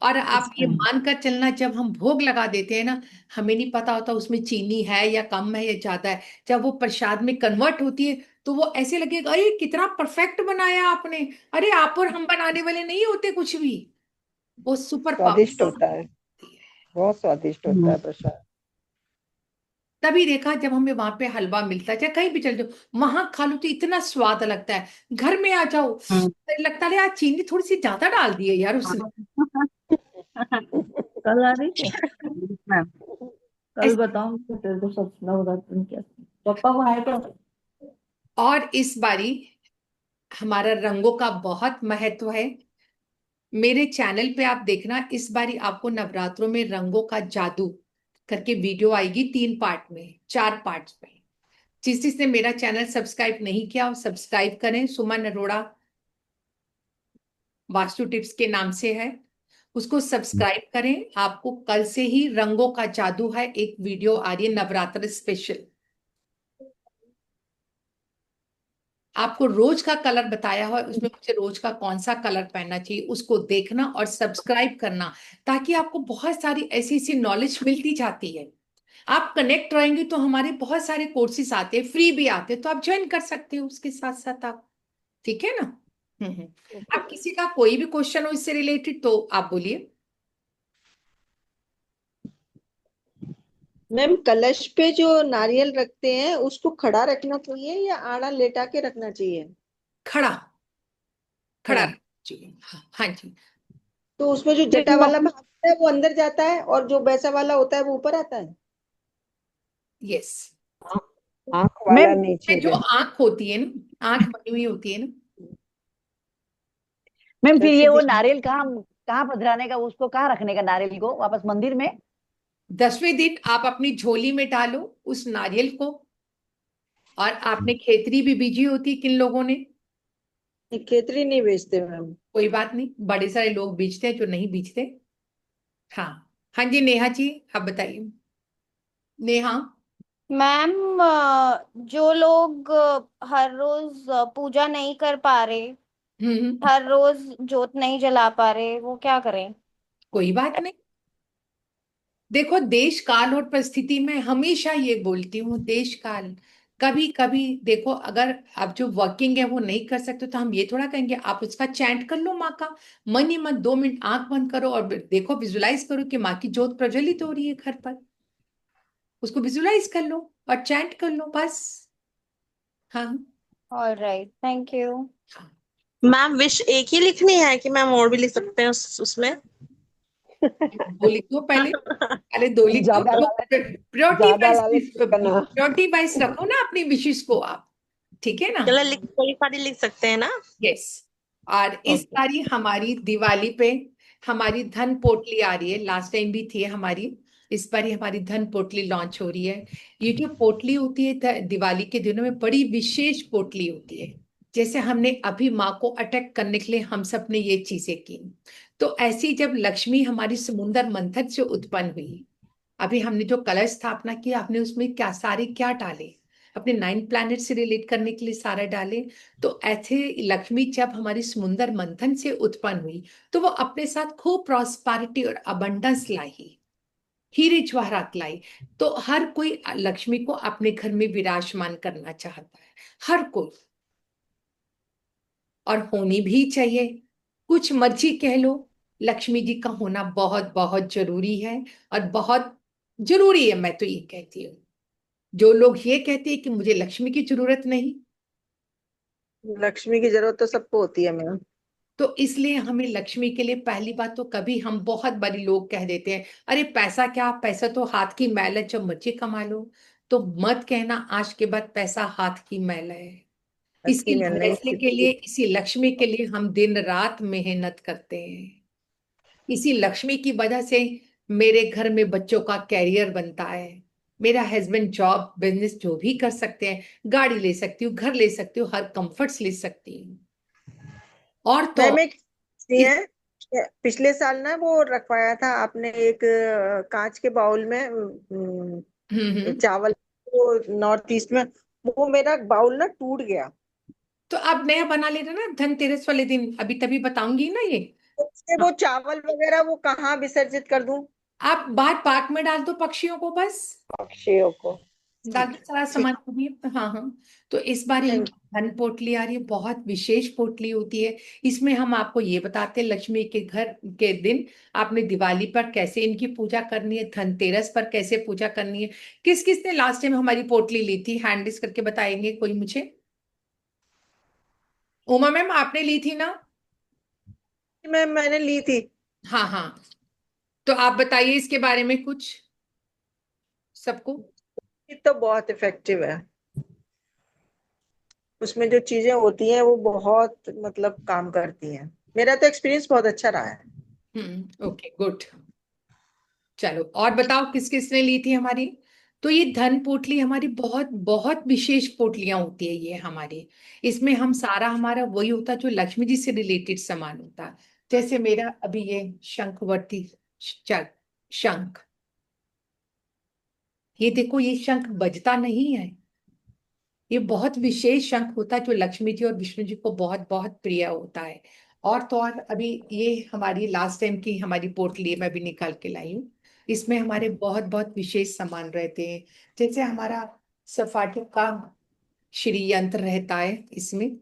और आप ये मानकर चलना, जब हम भोग लगा देते हैं ना, हमें नहीं पता होता उसमें चीनी है या कम है या ज्यादा है, जब वो प्रसाद में कन्वर्ट होती है तो वो ऐसे लगेगा अरे कितना परफेक्ट बनाया आपने, अरे आप और हम बनाने वाले नहीं होते कुछ भी, वो सुपर स्वादिष्ट पावर। होता है, बहुत स्वादिष्ट होता है प्रसाद। तभी देखा जब हमें वहां पे हलवा मिलता है, चाहे कहीं भी चल जाओ वहां खा लो तो इतना स्वाद लगता है, घर में आ जाओ लगता है यार चीनी थोड़ी सी ज्यादा डाल दी है यार उसने। कल आ रही क्या? मैम। कल बताऊंगी तेरे को सब नवरात्र क्या। पापा को आए तो। और इस बारी हमारा रंगों का बहुत महत्व है, मेरे चैनल पे आप देखना, इस बारी आपको नवरात्रों में रंगों का जादू करके वीडियो आएगी, 3 पार्ट में, 4 पार्ट्स में। जिसने मेरा चैनल सब्सक्राइब नहीं किया सब्सक्राइब करें, सुमन अरोड़ा वास्तु टिप्स के नाम से है, उसको सब्सक्राइब करें। आपको कल से ही रंगों का जादू है एक वीडियो आ रही है नवरात्र स्पेशल, आपको रोज का कलर बताया हुआ है, उसमें मुझे रोज का कौन सा कलर पहनना चाहिए उसको देखना और सब्सक्राइब करना, ताकि आपको बहुत सारी ऐसी ऐसी नॉलेज मिलती जाती है। आप कनेक्ट रहेंगे तो हमारे बहुत सारे कोर्सेज आते हैं, फ्री भी आते हैं, तो आप ज्वाइन कर सकते हो उसके साथ साथ आप, ठीक है ना। आप किसी का कोई भी क्वेश्चन हो इससे रिलेटेड तो आप बोलिए। मैम कलश पे जो नारियल रखते हैं उसको खड़ा रखना चाहिए या आड़ा लेटा के रखना चाहिए? खड़ा, खड़ा खड़ा। रखना चाहिए, हाँ हाँ जी। तो उसमें जो जटा मैम वाला अपनी भाग होता है वो अंदर जाता है और जो वैसा वाला होता है वो ऊपर आता है? यस, आंख वाला मैम नीचे जो जाए। आंख होती है ना, आंख बनी हुई होती है ना। मैम फिर ये जैसे वो दिख नारियल कहाँ कहाँ पधराने का, उसको कहाँ रखने का नारियल को, वापस मंदिर में? 10वें दिन आप अपनी झोली में डालो उस नारियल को, और आपने खेतरी भी बीजी होती है किन लोगों ने, खेतरी नहीं बेचते मैम। कोई बात नहीं, बड़े सारे लोग बीजते हैं जो नहीं बीजते। हाँ, हाँ जी नेहा जी आप बताइए। नेहा। मैम जो लोग हर रोज पूजा नहीं कर पा रहे, हम्म, हर रोज जोत नहीं जला पा रहे, वो क्या करें? कोई बात नहीं। देखो देश काल और परिस्थिति में हमेशा ये बोलती हूँ, देश काल, कभी कभी देखो अगर आप जो वर्किंग है वो नहीं कर सकते तो हम ये थोड़ा कहेंगे आप उसका चैंट कर लो माँ का, मन ही मन 2 मिनट आंख बंद करो और देखो विजुलाइज करो कि माँ की ज्योत प्रज्वलित हो रही है घर पर, उसको विजुलाइज कर लो और चैंट कर लो बस। हाँ ऑलराइट, थैंक यू। हाँ, मैम विश एक ही लिखनी है कि मैम और भी लिख सकते हैं उसमें? 2 लिख दो पहले, पहले 2 लिख दो, ज्यादा तो लालच, प्रियोरिटी ज्यादा वाइज, लालच करना। प्रियोरिटी वाइज रखो ना अपनी विशेष को आप, ठीक है ना। चलो लिख, कोई सारी लिख सकते हैं ना? यस। और इस ओके। बारी हमारी दिवाली पे हमारी धन पोटली आ रही है, लास्ट टाइम भी थी हमारी, इस बार ही हमारी धन पोटली लॉन्च हो रही है। ये जो पोटली होती है दिवाली के दिनों में बड़ी विशेष पोटली होती है। जैसे हमने अभी माँ को अटैक करने के लिए हम सब ने ये चीजें की, तो ऐसी जब लक्ष्मी हमारी समुंदर मंथन से उत्पन्न हुई, अभी हमने जो कलश स्थापना की, आपने उसमें क्या डाले, अपने 9 प्लैनेट से रिलेट करने के लिए सारा डाले। तो ऐसे लक्ष्मी जब हमारी समुंदर मंथन से उत्पन्न हुई तो वो अपने साथ खूब प्रॉस्पेरिटी और अबंडेंस लाई, हीरे जवाहरात लाई। तो हर कोई लक्ष्मी को अपने घर में विराजमान करना चाहता है, हर कोई, और होनी भी चाहिए। कुछ मर्जी कह लो, लक्ष्मी जी का होना बहुत बहुत जरूरी है, और बहुत जरूरी है। मैं तो ये कहती हूँ, जो लोग ये कहते हैं कि मुझे लक्ष्मी की जरूरत नहीं, लक्ष्मी की जरूरत तो सबको होती है मैम। तो इसलिए हमें लक्ष्मी के लिए पहली बात तो कभी हम बहुत बड़ी लोग कह देते हैं, अरे पैसा क्या, पैसा तो हाथ की मैल है, जब मर्जी कमा लो। तो मत कहना आज के बाद पैसा हाथ की मैल है। की इसी मैल नहीं पैसे के लिए, इसी लक्ष्मी के लिए हम दिन रात मेहनत करते हैं। इसी लक्ष्मी की वजह से मेरे घर में बच्चों का कैरियर बनता है, मेरा हस्बैंड जॉब बिजनेस जो भी कर सकते हैं, गाड़ी ले सकती हूँ, घर ले सकती हूँ, हर कंफर्ट्स ले सकती हूँ। और तो मैम एक है, पिछले साल ना वो रखवाया था आपने एक कांच के बाउल में चावल, वो नॉर्थ ईस्ट में, वो मेरा बाउल ना टूट गया। तो आप नया बना लेना ना धनतेरस वाले दिन, अभी तभी बताऊंगी ना ये। वो चावल वगैरह वो कहाँ विसर्जित कर दूं? आप बाहर पार्क में डाल दो पक्षियों को, बस पक्षियों को डाल दो सारा सामान को भी। हाँ हाँ। तो इस बार ये धन पोटली आ रही है, बहुत विशेष पोटली होती है। इसमें हम आपको ये बताते हैं लक्ष्मी के घर के दिन आपने दिवाली पर कैसे इनकी पूजा करनी है, धनतेरस पर कैसे पूजा करनी है। किस किस ने लास्ट टाइम हमारी पोटली ली थी, हैंड रेज करके बताएंगे कोई मुझे। उमा मैम आपने ली थी ना? मैंने ली थी। हाँ हाँ, तो आप बताइए इसके बारे में कुछ सबको। ये तो बहुत इफेक्टिव है, उसमें जो चीजें होती हैं वो बहुत मतलब काम करती हैं। मेरा तो एक्सपीरियंस बहुत अच्छा रहा है। Okay good. चलो और बताओ किस किस ने ली थी हमारी। तो ये धन पोटली हमारी बहुत बहुत विशेष पोटलियां होती है ये हमारी। इसमें हम सारा हमारा वही होता है जो लक्ष्मी जी से रिलेटेड सामान होता है। जैसे मेरा अभी ये शंखवर्ती शंख, ये देखो, ये शंख बजता नहीं है, ये बहुत विशेष शंख होता है जो लक्ष्मी जी और विष्णु जी को बहुत बहुत प्रिय होता है। और तो और अभी ये हमारी लास्ट टाइम की हमारी पोटली मैं भी निकाल के लाई हूँ। इसमें हमारे बहुत बहुत विशेष सामान रहते हैं। जैसे हमारा सफाटक का श्री यंत्र रहता है इसमें,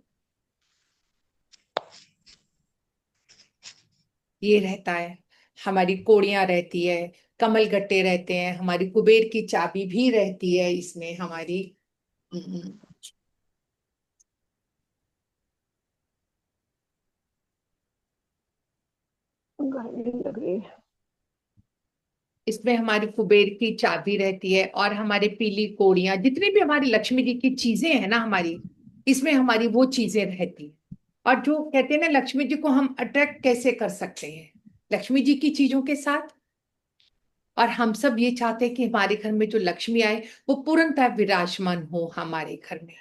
ये रहता है, हमारी कोड़ियां रहती है, कमल गट्टे रहते हैं, हमारी कुबेर की चाबी भी रहती है इसमें हमारी। इसमें हमारी कुबेर की चाबी रहती है, और हमारे पीली कोड़ियां, जितनी भी हमारी लक्ष्मी जी की चीजें हैं ना हमारी, इसमें हमारी वो चीजें रहती हैं। और जो कहते हैं ना लक्ष्मी जी को हम अट्रैक्ट कैसे कर सकते हैं लक्ष्मी जी की चीजों के साथ, और हम सब ये चाहते हैं कि हमारे घर में जो लक्ष्मी आए वो पूर्णतः विराजमान हो हमारे घर में।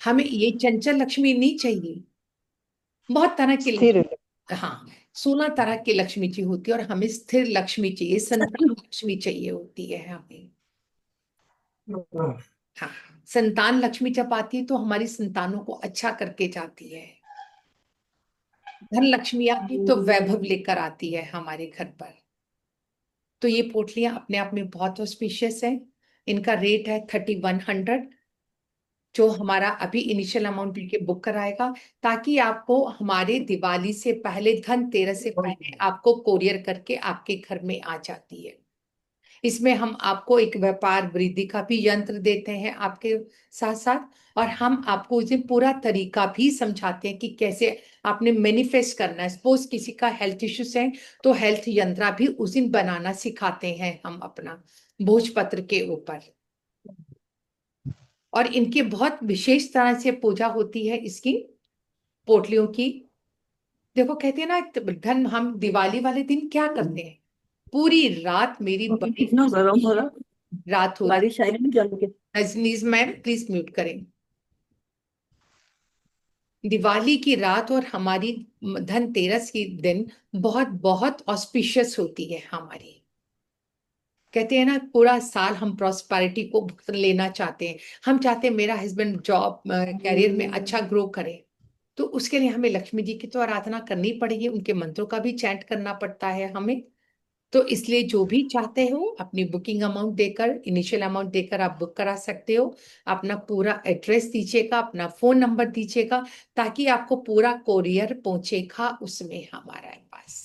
हमें ये चंचल लक्ष्मी नहीं चाहिए, बहुत तरह की लक्ष्मी, हाँ 16 तरह की लक्ष्मी जी होती है, और हमें स्थिर लक्ष्मी चाहिए, संतान लक्ष्मी चाहिए होती है हमें। हाँ, संतान लक्ष्मी जब आती है तो हमारी संतानों को अच्छा करके जाती है। धन लक्ष्मी आती तो वैभव लेकर आती है हमारे घर पर। तो ये पोटलियां अपने आप में बहुत ऑस्पिशियस है। इनका रेट है 3100, जो हमारा अभी इनिशियल अमाउंट लेके बुक कराएगा, ताकि आपको हमारे दिवाली से पहले, धनतेरस से पहले आपको कोरियर करके आपके घर में आ जाती है। इसमें हम आपको एक व्यापार वृद्धि का भी यंत्र देते हैं आपके साथ साथ, और हम आपको उसे पूरा तरीका भी समझाते हैं कि कैसे आपने मैनिफेस्ट करना है। सपोज किसी का हेल्थ इश्यूज है तो हेल्थ यंत्रा भी उस दिन बनाना सिखाते हैं हम अपना भोजपत्र के ऊपर। और इनकी बहुत विशेष तरह से पूजा होती है इसकी पोटलियों की। देखो कहते हैं ना धन, हम दिवाली वाले दिन क्या करते हैं, पूरी रात मेरी बड़ी कितना गर्म हो रहा, रात होती। बारिश आई नहीं जम के। रजनीश मैम प्लीज म्यूट करें। दिवाली की रात और हमारी धनतेरस की दिन बहुत बहुत ऑस्पिशियस होती है हमारी। कहते हैं ना, पूरा साल हम प्रॉस्पेरिटी को लेना चाहते हैं। हम चाहते हैं मेरा हस्बैंड जॉब कैरियर में अच्छा ग्रो करे, तो उसके लिए हमें लक्ष्मी जी की तो आराधना करनी पड़ेगी, उनके मंत्रों का भी चैंट करना पड़ता है हमें। तो इसलिए जो भी चाहते हो अपनी बुकिंग अमाउंट देकर, इनिशियल अमाउंट देकर आप बुक करा सकते हो। अपना पूरा एड्रेस दीजिएगा, अपना फोन नंबर दीजिएगा, ताकि आपको पूरा कोरियर पहुंचेगा उसमें हमारे पास।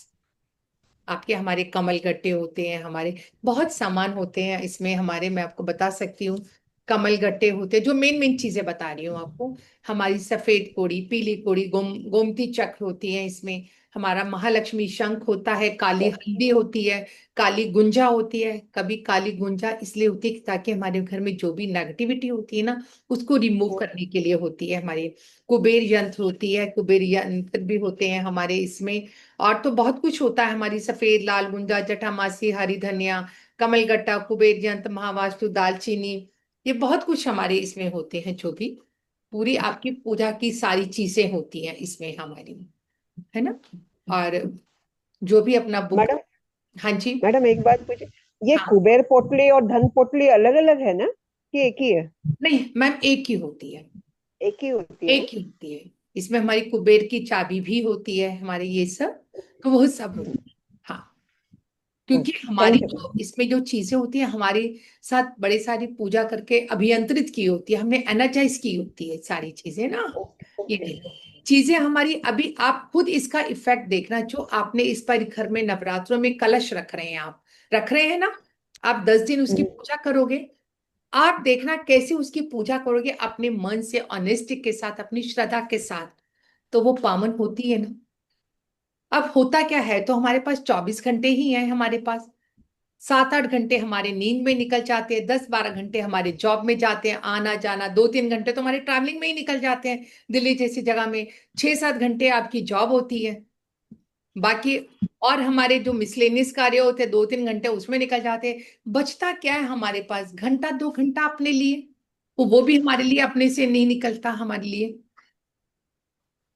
आपके हमारे कमल गट्टे होते हैं, हमारे बहुत सामान होते हैं इसमें हमारे, मैं आपको बता सकती हूँ। कमल गट्टे होते हैं, जो मेन मेन चीजें बता रही हूँ आपको। हमारी सफेद कोड़ी, पीली कोड़ी, गोमती चक्र होती है इसमें। हमारा महालक्ष्मी शंख होता है, काली हल्दी होती है, काली गुंजा होती है। कभी काली गुंजा इसलिए होती है ताकि हमारे घर में जो भी नेगेटिविटी होती है ना, उसको रिमूव करने के लिए होती है हमारी। कुबेर यंत्र होती है, कुबेर यंत्र भी होते हैं हमारे इसमें। और तो बहुत कुछ होता है हमारी, सफेद लाल गुंजा, जटामासी, हरी धनिया, कमलगट्टा, कुबेर यंत्र, महावास्तु, दालचीनी, ये बहुत कुछ हमारे इसमें होते हैं। जो भी पूरी आपकी पूजा की सारी चीजें होती हैं इसमें हमारी, है ना। और जो भी अपना बुक। मैडम, हाँ जी मैडम एक बात पूछे, ये हाँ। कुबेर पोटली और धन पोटली अलग अलग है ना, कि एक ही है? नहीं मैम, एक ही होती है, एक ही होती है एक ही होती है। इसमें हमारी कुबेर की चाबी भी होती है हमारे, ये सब तो वो सब होता है। हाँ, क्योंकि हमारी थैंक यू। जो इसमें जो चीजें होती हैं हमारे साथ बड़े सारी पूजा करके अभियंत्रित की होती है, हमने एनर्जाइज की होती है सारी चीजें ना। ये चीजें हमारी, अभी आप खुद इसका इफेक्ट देखना, जो आपने इस पर घर में नवरात्रों में कलश रख रहे हैं, आप रख रहे हैं ना, आप 10 दिन उसकी पूजा करोगे। आप देखना कैसे उसकी पूजा करोगे, अपने मन से, ऑनेस्टी के साथ, अपनी श्रद्धा के साथ, तो वो पावन होती है ना। अब होता क्या है, तो हमारे पास 24 घंटे ही हैं हमारे पास। 7-8 घंटे हमारे नींद में निकल जाते हैं, 10-12 घंटे हमारे जॉब में जाते हैं, आना जाना 2-3 घंटे तो हमारे ट्रैवलिंग में ही निकल जाते हैं। दिल्ली जैसी जगह में 6-7 घंटे आपकी जॉब होती है, बाकी और हमारे जो मिसलेनियस कार्य होते हैं 2-3 घंटे उसमें निकल जाते हैं। बचता क्या है हमारे पास, घंटा 2 घंटा अपने लिए, वो भी हमारे लिए अपने से नहीं निकलता हमारे लिए।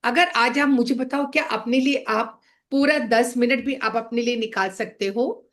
अगर आज आप मुझे बताओ, क्या अपने लिए आप पूरा 10 मिनट भी आप अपने लिए निकाल सकते हो?